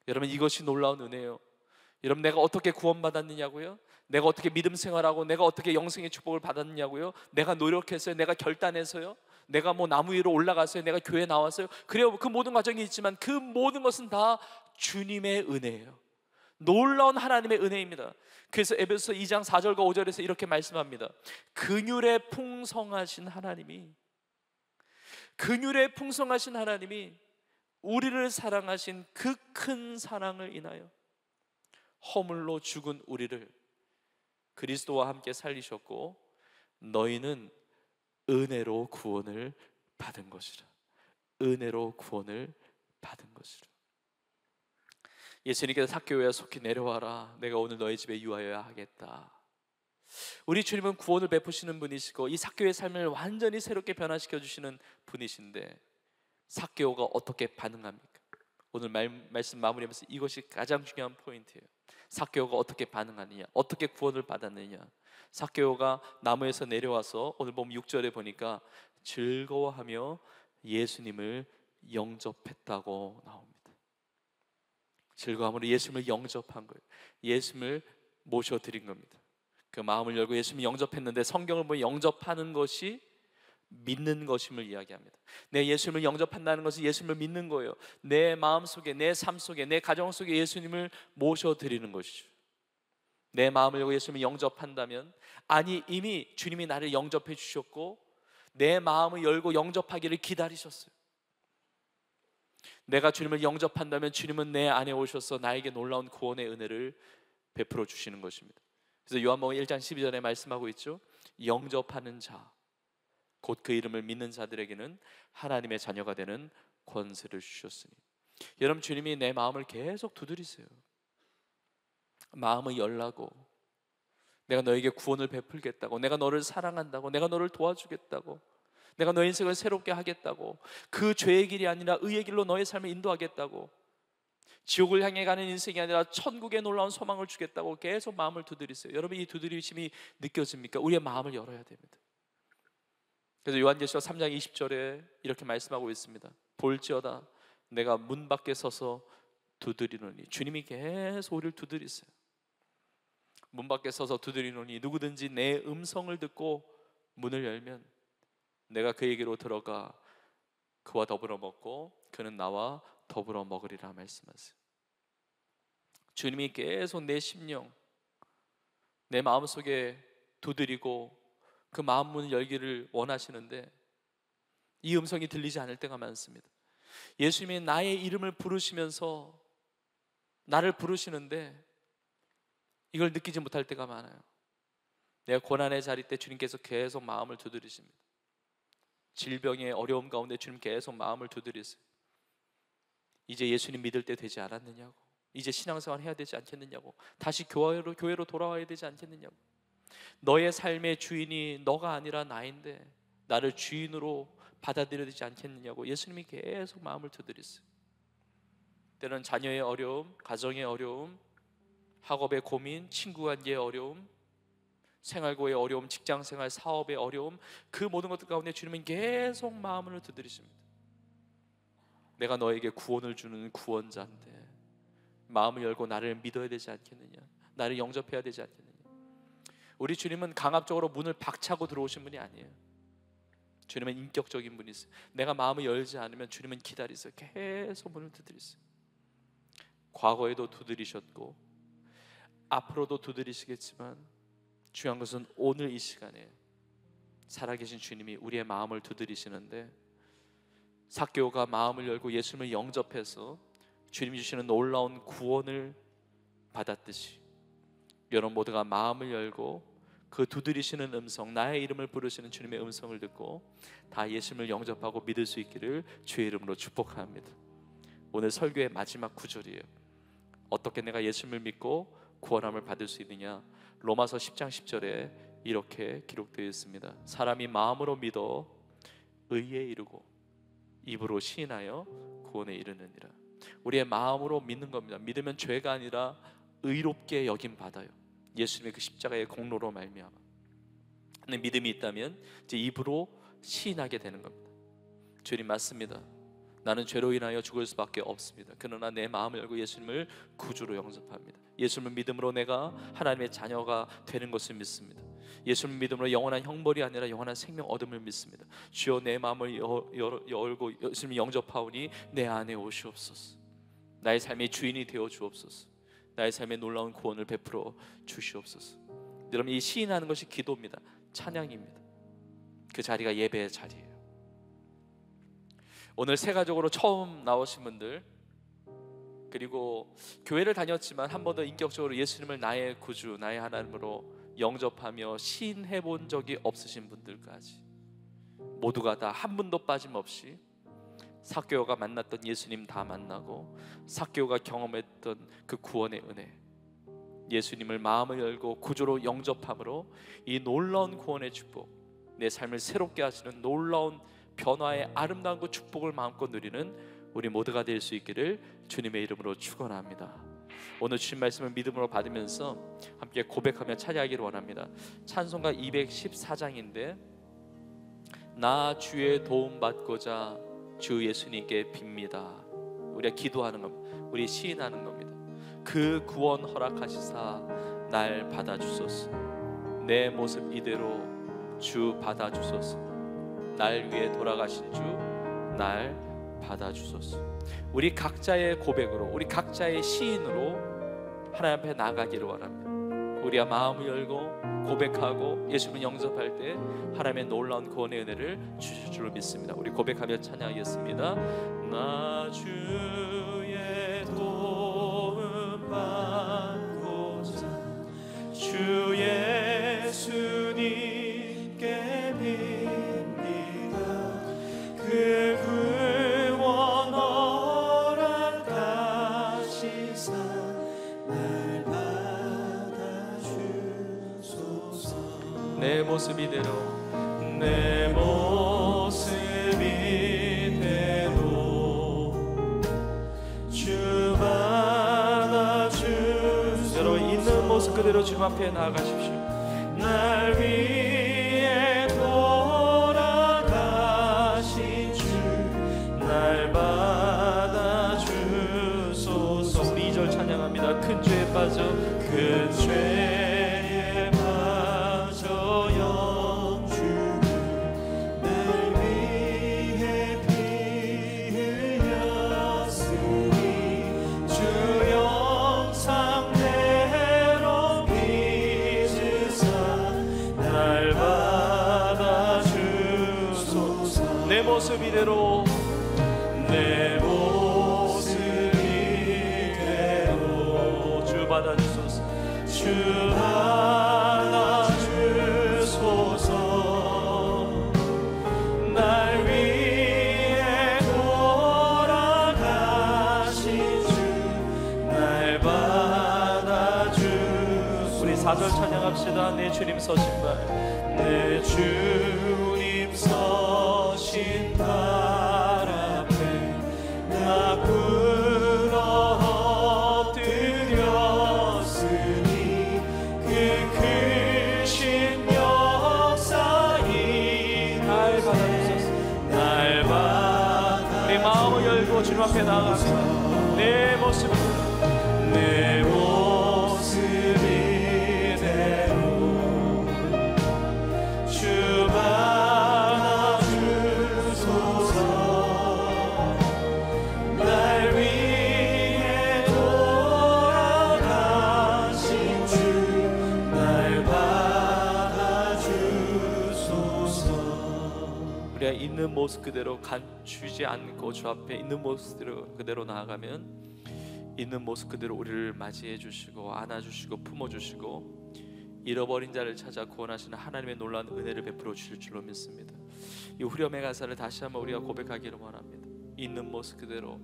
[SPEAKER 9] 여러분, 이것이 놀라운 은혜예요. 여러분, 내가 어떻게 구원받았느냐고요? 내가 어떻게 믿음 생활하고 내가 어떻게 영생의 축복을 받았느냐고요? 내가 노력했어요? 내가 결단해서요? 내가 뭐 나무 위로 올라갔어요? 내가 교회 나왔어요? 그래요, 그 모든 과정이 있지만 그 모든 것은 다 주님의 은혜예요. 놀라운 하나님의 은혜입니다. 그래서 에베소서 2장 4절과 5절에서 이렇게 말씀합니다. 긍휼에 풍성하신 하나님이, 긍휼에 풍성하신 하나님이 우리를 사랑하신 그 큰 사랑을 인하여 허물로 죽은 우리를 그리스도와 함께 살리셨고 너희는 은혜로 구원을 받은 것이라. 은혜로 구원을 받은 것이라. 예수님께서 삭개오야 속히 내려와라. 내가 오늘 너희 집에 유하여야 하겠다. 우리 주님은 구원을 베푸시는 분이시고 이 삭개오의 삶을 완전히 새롭게 변화시켜 주시는 분이신데 삭개오가 어떻게 반응합니까? 오늘 말씀 마무리하면서 이것이 가장 중요한 포인트예요. 삭개오가 어떻게 반응하느냐, 어떻게 구원을 받았느냐. 삭개오가 나무에서 내려와서 오늘 보면 6절에 보니까 즐거워하며 예수님을 영접했다고 나옵니다. 즐거움으로 예수님을 영접한 거예요. 예수님을 모셔드린 겁니다. 그 마음을 열고 예수님을 영접했는데 성경을 보면 영접하는 것이 믿는 것임을 이야기합니다. 내 예수님을 영접한다는 것은 예수님을 믿는 거예요. 내 마음속에, 내 삶 속에, 내 가정 속에 예수님을 모셔드리는 것이죠. 내 마음을 열고 예수님을 영접한다면, 아니 이미 주님이 나를 영접해 주셨고 내 마음을 열고 영접하기를 기다리셨어요. 내가 주님을 영접한다면 주님은 내 안에 오셔서 나에게 놀라운 구원의 은혜를 베풀어 주시는 것입니다. 그래서 요한복음 1장 12절에 말씀하고 있죠. 영접하는 자, 곧 그 이름을 믿는 자들에게는 하나님의 자녀가 되는 권세를 주셨으니. 여러분, 주님이 내 마음을 계속 두드리세요. 마음을 열라고, 내가 너에게 구원을 베풀겠다고, 내가 너를 사랑한다고, 내가 너를 도와주겠다고, 내가 너의 인생을 새롭게 하겠다고, 그 죄의 길이 아니라 의의 길로 너의 삶을 인도하겠다고, 지옥을 향해 가는 인생이 아니라 천국에 놀라운 소망을 주겠다고 계속 마음을 두드리세요. 여러분, 이 두드리심이 느껴집니까? 우리의 마음을 열어야 됩니다. 그래서 요한계시록 3장 20절에 이렇게 말씀하고 있습니다. 볼지어다 내가 문 밖에 서서 두드리노니. 주님이 계속 우리를 두드리세요. 문 밖에 서서 두드리노니 누구든지 내 음성을 듣고 문을 열면 내가 그에게로 들어가 그와 더불어 먹고 그는 나와 더불어 먹으리라 말씀하세요. 주님이 계속 내 심령, 내 마음속에 두드리고 그 마음 문을 열기를 원하시는데 이 음성이 들리지 않을 때가 많습니다. 예수님이 나의 이름을 부르시면서 나를 부르시는데 이걸 느끼지 못할 때가 많아요. 내가 고난의 자리 때 주님께서 계속 마음을 두드리십니다. 질병의 어려움 가운데 주님 계속 마음을 두드리세요. 이제 예수님 믿을 때 되지 않았느냐고, 이제 신앙생활 해야 되지 않겠느냐고, 다시 교회로 돌아와야 되지 않겠느냐고, 너의 삶의 주인이 너가 아니라 나인데 나를 주인으로 받아들여야 되지 않겠느냐고 예수님이 계속 마음을 두드리세요. 때로는 자녀의 어려움, 가정의 어려움, 학업의 고민, 친구 관계의 어려움, 생활고의 어려움, 직장생활, 사업의 어려움, 그 모든 것들 가운데 주님은 계속 마음을 두드리십니다. 내가 너에게 구원을 주는 구원자인데 마음을 열고 나를 믿어야 되지 않겠느냐, 나를 영접해야 되지 않겠느냐. 우리 주님은 강압적으로 문을 박차고 들어오신 분이 아니에요. 주님은 인격적인 분이세요. 내가 마음을 열지 않으면 주님은 기다리세요. 계속 문을 두드리세요. 과거에도 두드리셨고 앞으로도 두드리시겠지만 중요한 것은 오늘 이 시간에 살아계신 주님이 우리의 마음을 두드리시는데, 삭개오가 마음을 열고 예수님을 영접해서 주님이 주시는 놀라운 구원을 받았듯이 여러분 모두가 마음을 열고 그 두드리시는 음성, 나의 이름을 부르시는 주님의 음성을 듣고 다 예수님을 영접하고 믿을 수 있기를 주의 이름으로 축복합니다. 오늘 설교의 마지막 구절이에요. 어떻게 내가 예수님을 믿고 구원함을 받을 수 있느냐? 로마서 10장 10절에 이렇게 기록되어 있습니다. 사람이 마음으로 믿어 의에 이르고 입으로 시인하여 구원에 이르느니라. 우리의 마음으로 믿는 겁니다. 믿으면 죄가 아니라 의롭게 여김 받아요. 예수님의 그 십자가의 공로로 말미암아. 근데 믿음이 있다면 이제 입으로 시인하게 되는 겁니다. 주님 맞습니다. 나는 죄로 인하여 죽을 수밖에 없습니다. 그러나 내 마음을 열고 예수님을 구주로 영접합니다. 예수님을 믿음으로 내가 하나님의 자녀가 되는 것을 믿습니다. 예수님을 믿음으로 영원한 형벌이 아니라 영원한 생명 얻음을 믿습니다. 주여 내 마음을 열고 예수님을 영접하오니 내 안에 오시옵소서. 나의 삶의 주인이 되어 주옵소서. 나의 삶에 놀라운 구원을 베풀어 주시옵소서. 여러분, 이 시인하는 것이 기도입니다. 찬양입니다. 그 자리가 예배의 자리예요. 오늘 새 가족으로 처음 나오신 분들, 그리고 교회를 다녔지만 한 번도 인격적으로 예수님을 나의 구주, 나의 하나님으로 영접하며 시인해 본 적이 없으신 분들까지 모두가 다 한 분도 빠짐없이 삭개오가 만났던 예수님 다 만나고 삭개오가 경험했던 그 구원의 은혜, 예수님을 마음을 열고 구주로 영접함으로 이 놀라운 구원의 축복, 내 삶을 새롭게 하시는 놀라운 변화의 아름다운 그 축복을 마음껏 누리는 우리 모두가 될 수 있기를 주님의 이름으로 축원합니다. 오늘 주신 말씀을 믿음으로 받으면서 함께 고백하며 찬양하기를 원합니다. 찬송가 214장인데 나 주의 도움 받고자 주 예수님께 빕니다. 우리가 기도하는 겁니다. 우리 시인하는 겁니다. 그 구원 허락하시사 날 받아주소서. 내 모습 이대로 주 받아주소서. 날 위해 돌아가신 주 날 받아주소서. 우리 각자의 고백으로, 우리 각자의 시인으로 하나님 앞에 나가기를 원합니다. 우리가 마음을 열고 고백하고 예수님을 영접할 때 하나님의 놀라운 구원의 은혜를 주실 줄로 믿습니다. 우리 고백하며 찬양하겠습니다. 나 주의 도움 받고자 주 예수님께 빕니다. 그 구원 허락하시사 날 받아주소서. 내 모습 이대로, 내 모습 이대로 주 받아주소서. 여러분 있는 모습 그대로 주님 앞에 나아가십시오. 날 위해 돌아가신 주 날 받아주소서. 우리 2절 찬양합니다. 큰 죄에 빠져, 큰 죄에 빠져 영주를 날 위해 피 흘렸으니 주 영상대로 빚으사 날 받아주소서. 내 모습 이대로, 내 모습 이대로 주 받아주소서. 주 받아주소서. 날 위해 돌아가신 주 날 받아주소서. 우리 4절 찬양합시다. 내 주님 서신 발, 내 주님 서신 발 앞에 나 꿇어 엎드렸으니 그 크신 역사이 날 받아주소서. 날 받아. 우리 마음을 열고 주님 앞에 나아갑니다. 내 모습, 내 모습 이대로 주 받아주소서. 날 위해 돌아가신 주 날 받아주소서. 우리가 있는 모습 그대로 감추지 않고 주 앞에 있는 모습 그대로 나아가면 있는 모습 그대로 우리를 맞이해 주시고 안아주시고 품어주시고 잃어버린 자를 찾아 구원하시는 하나님의 놀라운 은혜를 베풀어 주실 줄로 믿습니다. 이 후렴의 가사를 다시 한번 우리가 고백하기를 원합니다. 있는 모습 그대로,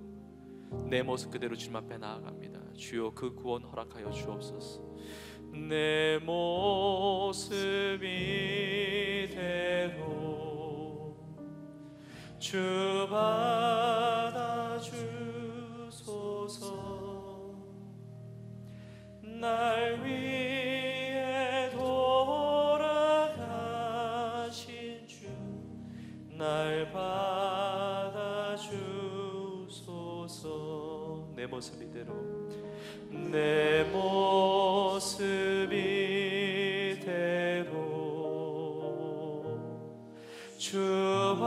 [SPEAKER 9] 내 모습 그대로 주님 앞에 나아갑니다. 주여 그 구원 허락하여 주옵소서. 내 모습 이대로 주 받아주소서. 날 위해 돌아가신 주 날 받아주소서. 내 모습 이대로, 내 모습 이대로 주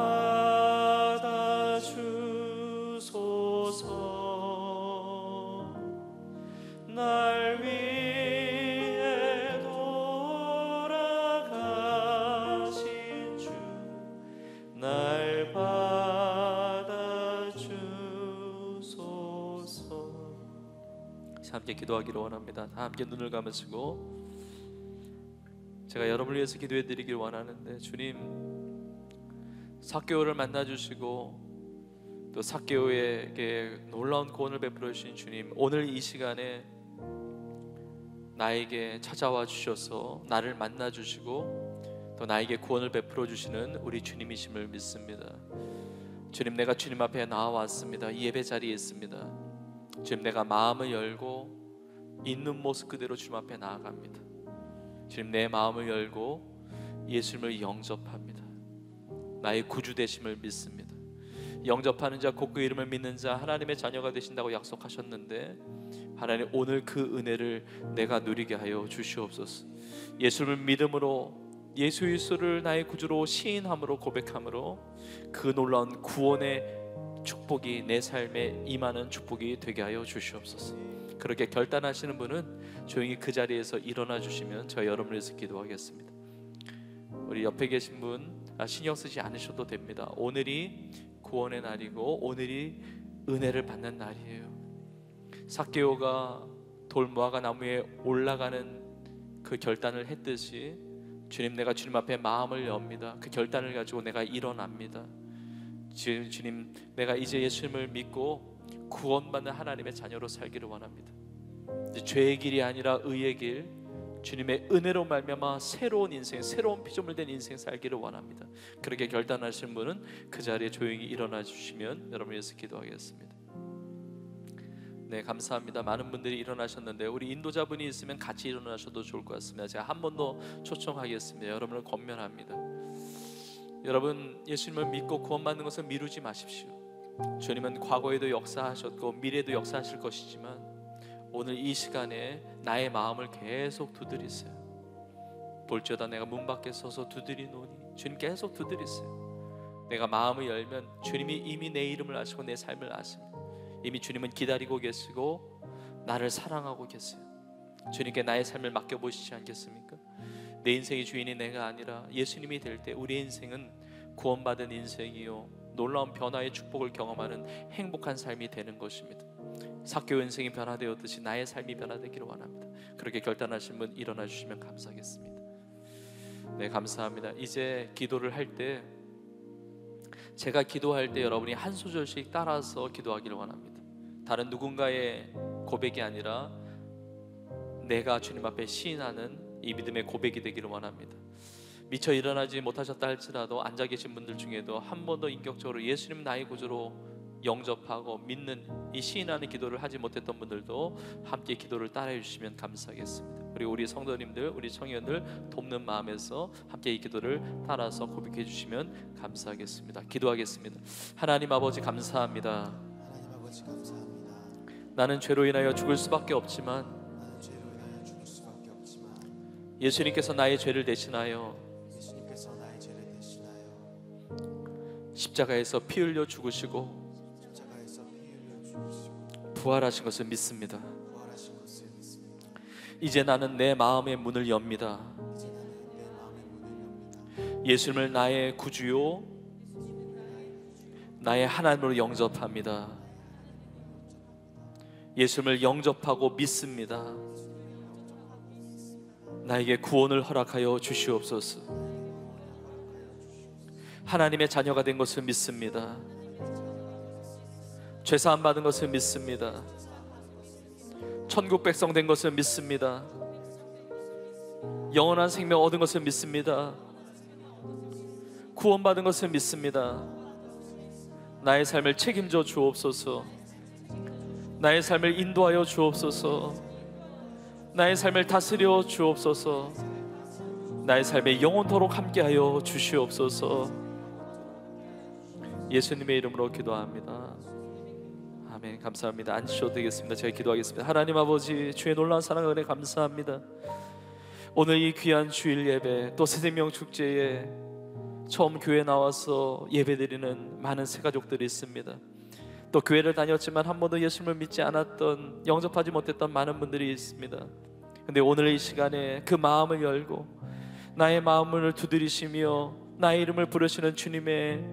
[SPEAKER 9] 받아주소서. 날 위해 돌아가신 주 날 받아주소서. 함께 기도하기를 원합니다. 다 함께 눈을 감으시고 제가 여러분을 위해서 기도해 드리길 원하는데, 주님, 삭개오를 만나 주시고 또 삭개오에게 놀라운 구원을 베풀어 주신 주님, 오늘 이 시간에 나에게 찾아와 주셔서 나를 만나 주시고 또 나에게 구원을 베풀어 주시는 우리 주님이심을 믿습니다. 주님, 내가 주님 앞에 나와왔습니다. 이 예배 자리에 있습니다. 주님, 내가 마음을 열고 있는 모습 그대로 주님 앞에 나아갑니다. 주님, 내 마음을 열고 예수님을 영접합니다. 나의 구주 되심을 믿습니다. 영접하는 자, 곧 그 이름을 믿는 자 하나님의 자녀가 되신다고 약속하셨는데, 하나님, 오늘 그 은혜를 내가 누리게 하여 주시옵소서. 예수를 믿음으로, 예수 그리스도를 나의 구주로 시인함으로, 고백함으로 그 놀라운 구원의 축복이 내 삶에 임하는 축복이 되게 하여 주시옵소서. 그렇게 결단하시는 분은 조용히 그 자리에서 일어나 주시면 저 여러분을 위해서 기도하겠습니다. 우리 옆에 계신 분 신경 쓰지 않으셔도 됩니다. 오늘이 구원의 날이고 오늘이 은혜를 받는 날이에요. 삭개오가 돌무화과 나무에 올라가는 그 결단을 했듯이, 주님, 내가 주님 앞에 마음을 엽니다. 그 결단을 가지고 내가 일어납니다. 주님, 내가 이제 예수님을 믿고 구원받는 하나님의 자녀로 살기를 원합니다. 죄의 길이 아니라 의의 길, 주님의 은혜로 말미암아 새로운 인생, 새로운 피조물 된 인생 살기를 원합니다. 그렇게 결단하신 분은 그 자리에 조용히 일어나 주시면 여러분을 위해서 기도하겠습니다. 네, 감사합니다. 많은 분들이 일어나셨는데 우리 인도자분이 있으면 같이 일어나셔도 좋을 것 같습니다. 제가 한 번 더 초청하겠습니다. 여러분을 권면합니다. 여러분, 예수님을 믿고 구원받는 것을 미루지 마십시오. 주님은 과거에도 역사하셨고 미래에도 역사하실 것이지만 오늘 이 시간에 나의 마음을 계속 두드리세요. 볼지어다 내가 문 밖에 서서 두드리노니, 주님 계속 두드리세요. 내가 마음을 열면 주님이 이미 내 이름을 아시고 내 삶을 아십니다. 이미 주님은 기다리고 계시고 나를 사랑하고 계세요. 주님께 나의 삶을 맡겨보시지 않겠습니까? 내 인생의 주인이 내가 아니라 예수님이 될 때 우리의 인생은 구원받은 인생이요, 놀라운 변화의 축복을 경험하는 행복한 삶이 되는 것입니다. 삭개오 인생이 변화되었듯이 나의 삶이 변화되기를 원합니다. 그렇게 결단하신 분 일어나 주시면 감사하겠습니다. 네, 감사합니다. 이제 기도를 할 때, 제가 기도할 때 여러분이 한 소절씩 따라서 기도하기를 원합니다. 다른 누군가의 고백이 아니라 내가 주님 앞에 시인하는 이 믿음의 고백이 되기를 원합니다. 미처 일어나지 못하셨다 할지라도 앉아 계신 분들 중에도 한 번 더 인격적으로 예수님 나의 구주로 영접하고 믿는 이 시인하는 기도를 하지 못했던 분들도 함께 기도를 따라해 주시면 감사하겠습니다. 그리고 우리 성도님들, 우리 청년들 돕는 마음에서 함께 이 기도를 따라서 고백해 주시면 감사하겠습니다. 기도하겠습니다. 하나님 아버지, 감사합니다.
[SPEAKER 1] 하나님 아버지, 감사합니다.
[SPEAKER 9] 나는 죄로 인하여 죽을 수밖에 없지만 예수님께서 나의 죄를 대신하여 십자가에서 피 흘려 죽으시고 부활하신 것을 믿습니다. 이제 나는 내 마음의 문을 엽니다. 예수님을 나의 구주요, 나의 하나님으로 영접합니다. 예수님을 영접하고 믿습니다. 나에게 구원을 허락하여 주시옵소서. 하나님의 자녀가 된 것을 믿습니다. 죄사함 받은 것을 믿습니다. 천국 백성 된 것을 믿습니다. 영원한 생명 얻은 것을 믿습니다. 구원받은 것을 믿습니다. 나의 삶을 책임져 주옵소서. 나의 삶을 인도하여 주옵소서. 나의 삶을 다스려 주옵소서. 나의 삶에 영원토록 함께하여 주시옵소서. 예수님의 이름으로 기도합니다. 아멘. 감사합니다. 앉으셔도 되겠습니다. 제가 기도하겠습니다. 하나님 아버지, 주의 놀라운 사랑 은혜 감사합니다. 오늘 이 귀한 주일 예배, 또 새생명 축제에 처음 교회 나와서 예배드리는 많은 새가족들이 있습니다. 또 교회를 다녔지만 한 번도 예수님을 믿지 않았던, 영접하지 못했던 많은 분들이 있습니다. 근데 오늘 이 시간에 그 마음을 열고 나의 마음을 두드리시며 나의 이름을 부르시는 주님의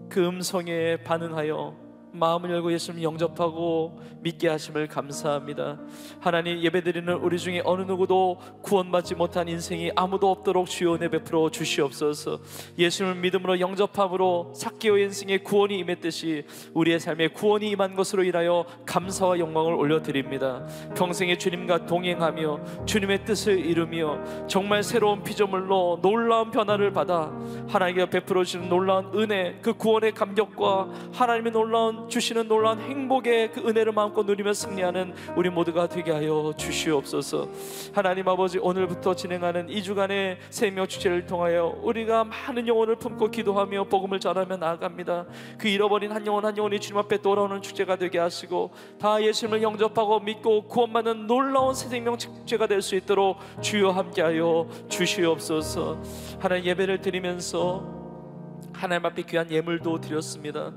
[SPEAKER 9] 그 음성에 반응하여 마음을 열고 예수님을 영접하고 믿게 하심을 감사합니다. 하나님, 예배드리는 우리 중에 어느 누구도 구원받지 못한 인생이 아무도 없도록 주여 은혜 베풀어 주시옵소서. 예수님을 믿음으로 영접함으로 삭개오의 인생에 구원이 임했듯이 우리의 삶에 구원이 임한 것으로 인하여 감사와 영광을 올려드립니다. 평생에 주님과 동행하며 주님의 뜻을 이루며 정말 새로운 피조물로 놀라운 변화를 받아 하나님께서 베풀어 주시는 놀라운 은혜, 그 구원의 감격과 하나님의 주시는 놀라운 행복의 그 은혜를 마음껏 누리며 승리하는 우리 모두가 되게 하여 주시옵소서. 하나님 아버지, 오늘부터 진행하는 2주간의 생명축제를 통하여 우리가 많은 영혼을 품고 기도하며 복음을 전하며 나아갑니다. 그 잃어버린 한 영혼 한 영혼이 주님 앞에 돌아오는 축제가 되게 하시고 다 예수님을 영접하고 믿고 구원받는 놀라운 새 생명 축제가 될 수 있도록 주여 함께하여 주시옵소서. 하나님, 예배를 드리면서 하나님 앞에 귀한 예물도 드렸습니다.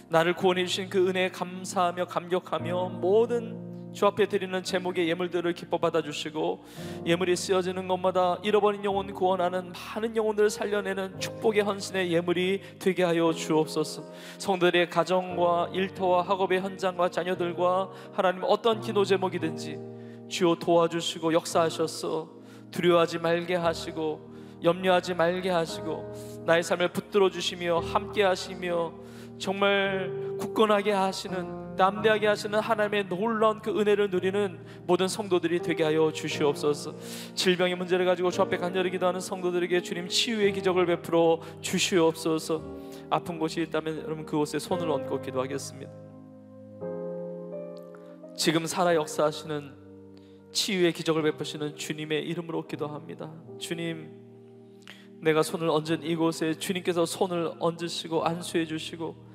[SPEAKER 9] 나를 구원해 주신 그 은혜에 감사하며 감격하며 모든 주 앞에 드리는 제목의 예물들을 기뻐 받아주시고 예물이 쓰여지는 것마다 잃어버린 영혼 구원하는 많은 영혼들을 살려내는 축복의 헌신의 예물이 되게 하여 주옵소서. 성도들의 가정과 일터와 학업의 현장과 자녀들과 하나님 어떤 기도 제목이든지 주여 도와주시고 역사하셔서 두려워하지 말게 하시고 염려하지 말게 하시고 나의 삶을 붙들어 주시며 함께 하시며 정말 굳건하게 하시는, 담대하게 하시는 하나님의 놀라운 그 은혜를 누리는 모든 성도들이 되게 하여 주시옵소서. 질병의 문제를 가지고 주 앞에 간절히 기도하는 성도들에게 주님 치유의 기적을 베풀어 주시옵소서. 아픈 곳이 있다면 여러분 그곳에 손을 얹고 기도하겠습니다. 지금 살아 역사하시는 치유의 기적을 베푸시는 주님의 이름으로 기도합니다. 주님, 내가 손을 얹은 이곳에 주님께서 손을 얹으시고 안수해 주시고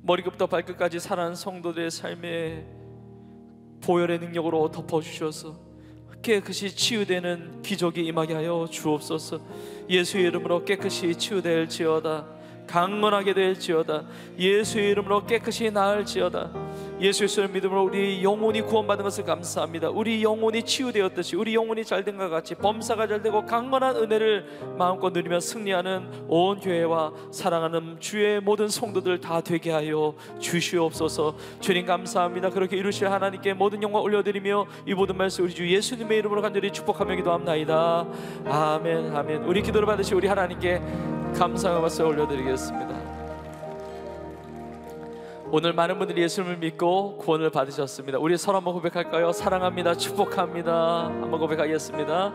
[SPEAKER 9] 머리끝부터 발끝까지 살아난 성도들의 삶에 보혈의 능력으로 덮어주셔서 깨끗이 치유되는 기적이 임하게 하여 주옵소서. 예수의 이름으로 깨끗이 치유될지어다. 강건하게 될지어다. 예수의 이름으로 깨끗이 나을지어다. 예수의 믿음으로 우리 영혼이 구원받은 것을 감사합니다. 우리 영혼이 치유되었듯이 우리 영혼이 잘된 것 같이 범사가 잘되고 강건한 은혜를 마음껏 누리며 승리하는 온 교회와 사랑하는 주의 모든 성도들 다 되게 하여 주시옵소서. 주님 감사합니다. 그렇게 이루실 하나님께 모든 영광 올려드리며 이 모든 말씀 우리 주 예수님의 이름으로 간절히 축복하며 기도합나이다. 아멘. 아멘. 우리 기도를 받으시 우리 하나님께 감사의 말씀 올려드리겠습니다. 오늘 많은 분들이 예수님을 믿고 구원을 받으셨습니다. 우리 서로 한번 고백할까요? 사랑합니다. 축복합니다. 한번 고백하겠습니다.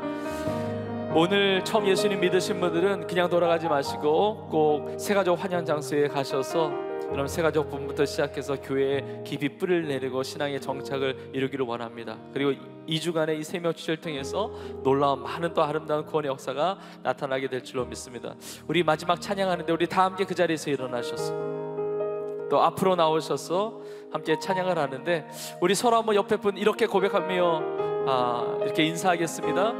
[SPEAKER 9] 오늘 처음 예수님 믿으신 분들은 그냥 돌아가지 마시고 꼭 새가족 환영 장소에 가셔서 여러분 새가족 분부터 시작해서 교회에 깊이 뿌리를 내리고 신앙의 정착을 이루기를 원합니다. 그리고 2주간의 이 생명축제를 통해서 놀라운 많은 또 아름다운 구원의 역사가 나타나게 될 줄로 믿습니다. 우리 마지막 찬양하는데 우리 다 함께 그 자리에서 일어나셨습니다. 또 앞으로 나오셔서 함께 찬양을 하는데 우리 서로 한번 옆에 분 이렇게 고백하며 이렇게 인사하겠습니다.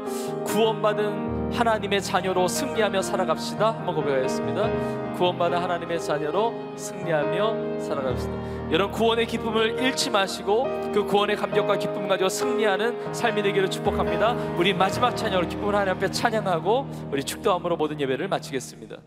[SPEAKER 9] 구원받은 하나님의 자녀로 승리하며 살아갑시다. 한번 고백하겠습니다. 구원받은 하나님의 자녀로 승리하며 살아갑시다. 여러분 구원의 기쁨을 잃지 마시고 그 구원의 감격과 기쁨을 가지고 승리하는 삶이 되기를 축복합니다. 우리 마지막 찬양으로 기쁨을 하나님 앞에 찬양하고 우리 축도함으로 모든 예배를 마치겠습니다.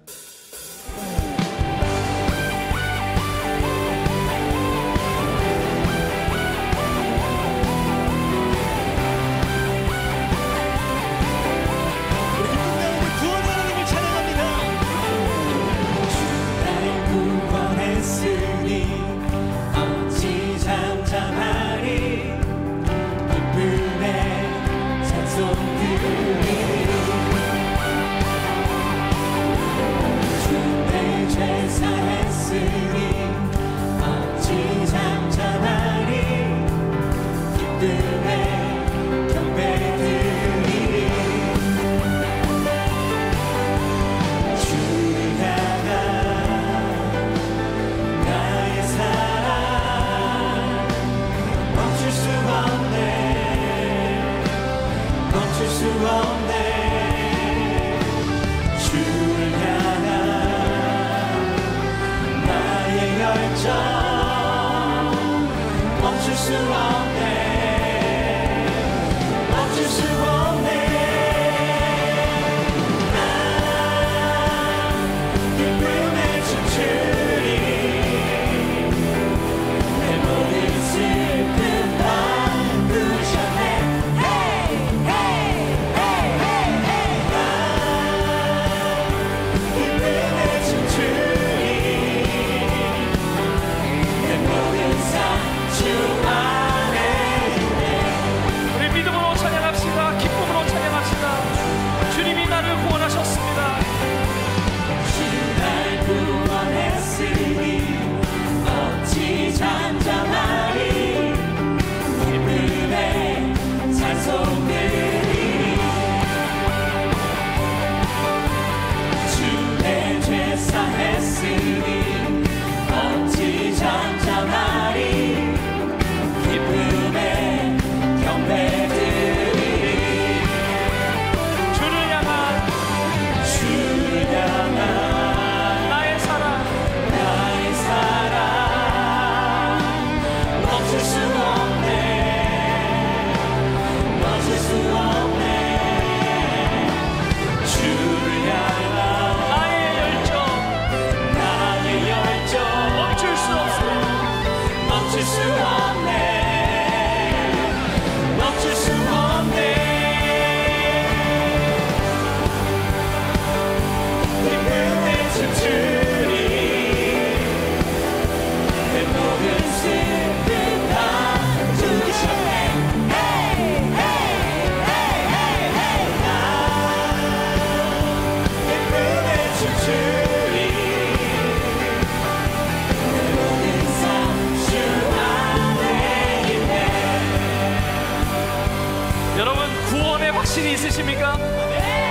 [SPEAKER 9] 확신이 있으십니까?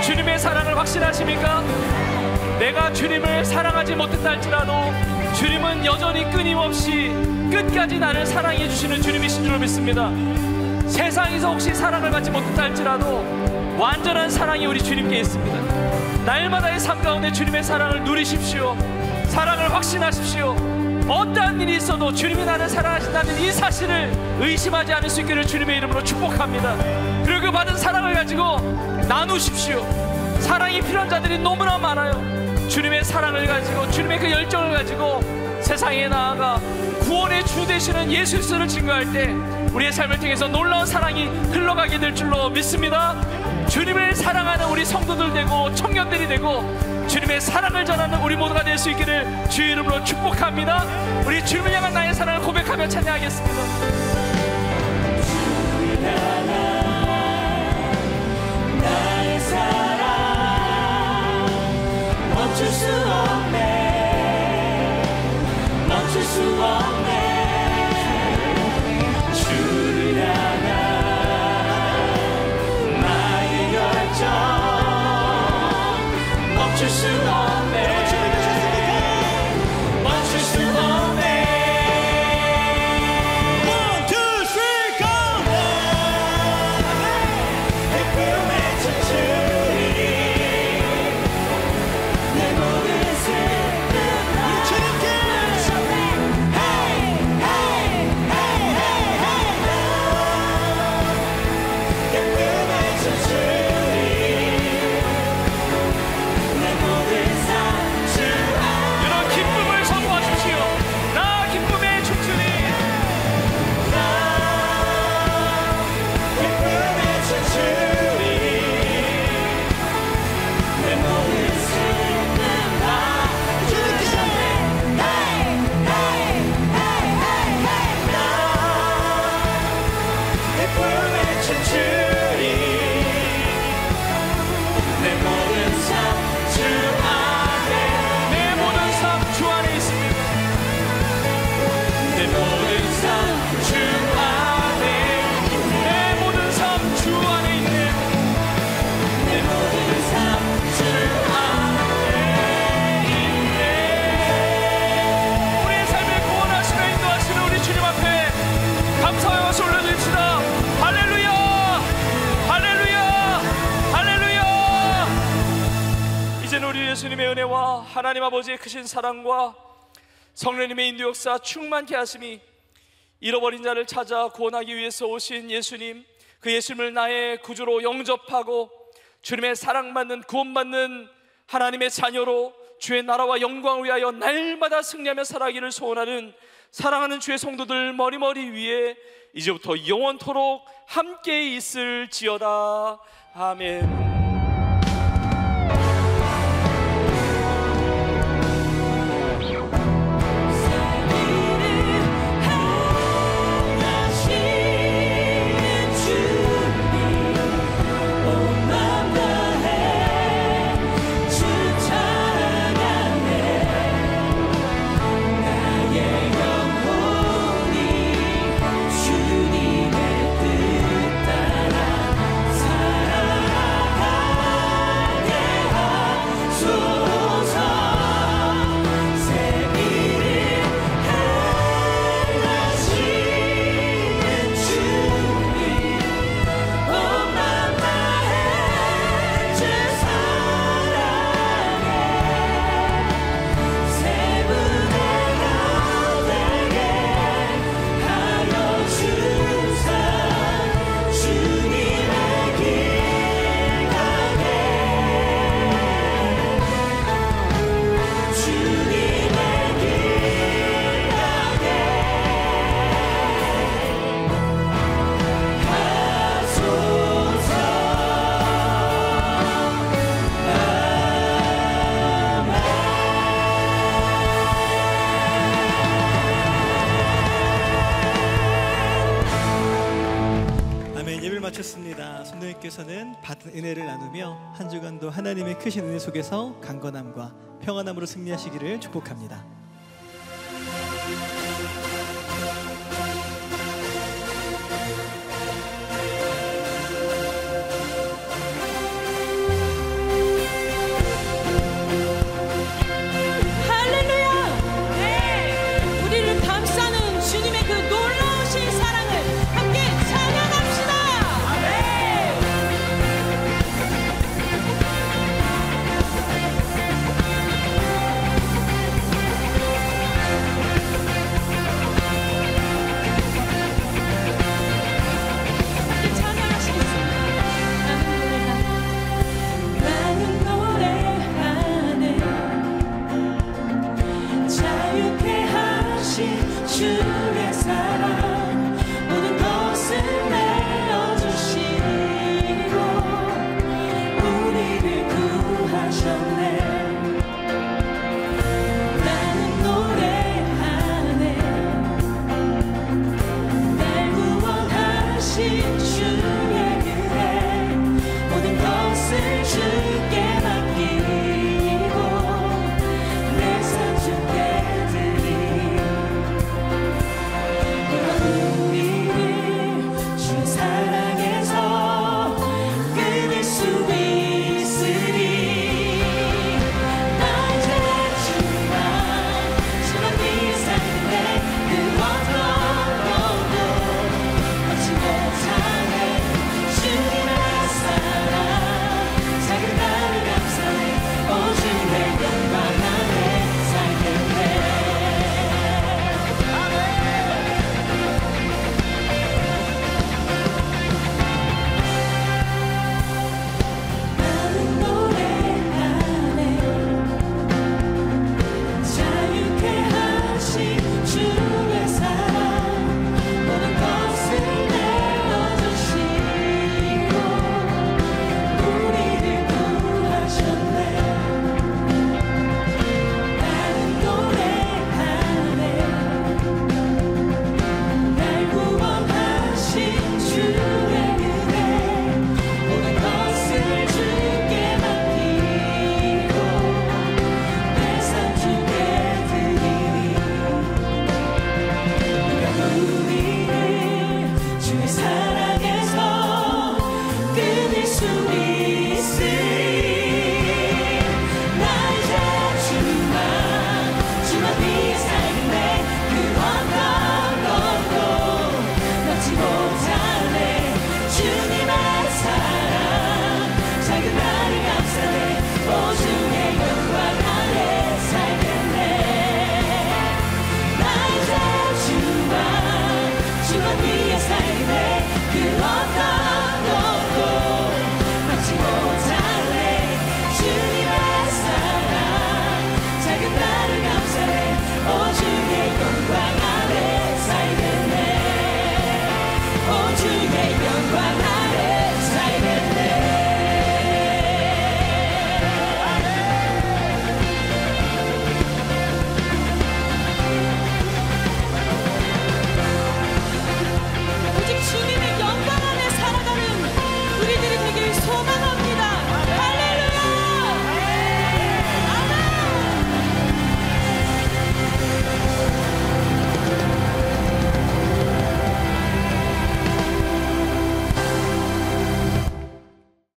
[SPEAKER 9] 주님의 사랑을 확신하십니까? 내가 주님을 사랑하지 못했다 할지라도 주님은 여전히 끊임없이 끝까지 나를 사랑해 주시는 주님이신 줄 믿습니다. 세상에서 혹시 사랑을 받지 못했다 할지라도 완전한 사랑이 우리 주님께 있습니다. 날마다의 삶 가운데 주님의 사랑을 누리십시오. 사랑을 확신하십시오. 어떠한 일이 있어도 주님이 나를 사랑하신다는 이 사실을 의심하지 않을 수 있기를 주님의 이름으로 축복합니다. 그리고 그 받은 사랑을 가지고 나누십시오. 사랑이 필요한 자들이 너무나 많아요. 주님의 사랑을 가지고, 주님의 그 열정을 가지고 세상에 나아가 구원의 주 되시는 예수 그리스도를 증거할 때 우리의 삶을 통해서 놀라운 사랑이 흘러가게 될 줄로 믿습니다. 주님을 사랑하는 우리 성도들 되고 청년들이 되고 주님의 사랑을 전하는 우리 모두가 될 수 있기를 주의 이름으로 축복합니다. 우리 주님을 향한 나의 사랑을 고백하며 찬양하겠습니다.
[SPEAKER 3] 나의 사랑 멈출 수 없네, 멈출 수 없네. 주를 향한 나의 열정 멈출 수 없네, 멈출 수 없네. One, two, three, go! 내 꿈에 춤추리 내 모든 슬픔 우리 주님께 Hey, hey, hey, hey, hey. 내 꿈에 춤추리 내 모든 삶 주 안에
[SPEAKER 9] 이런 기쁨을 선포하십시오. 나 기쁨에 춤추리.
[SPEAKER 3] 기쁨에 춤추리 내 모든 슬픔 다 주셨네. Hey, hey, hey, hey, hey. 나 기쁨에 춤추리 내 모든 삶 주 안에,
[SPEAKER 9] 내 모든 삶 주 안에 있습니다.
[SPEAKER 3] 내 모든 삶 주 안에,
[SPEAKER 9] 내 모든 삶 주 안에 있네.
[SPEAKER 3] 내 모든 삶 주 안에 있네.
[SPEAKER 9] 우리의 삶을 구원하시며 인도하시는 우리 주님 앞에 감사의 박수 올려드립시다. 할렐루야, 할렐루야, 할렐루야. 이제는 우리 예수님의 은혜와 하나님 아버지의 크신 사랑과 성령님의 인도 역사 충만케 하심이 잃어버린 자를 찾아 구원하기 위해서 오신 예수님, 그 예수님을 나의 구주로 영접하고 주님의 사랑받는, 구원받는 하나님의 자녀로 주의 나라와 영광을 위하여 날마다 승리하며 살아가기를 소원하는 사랑하는 주의 성도들 머리머리 위에 이제부터 영원토록 함께 있을지어다. 아멘.
[SPEAKER 2] 마쳤습니다. 성도님께서는 받은 은혜를 나누며 한 주간도 하나님의 크신 은혜 속에서 강건함과 평안함으로 승리하시기를 축복합니다.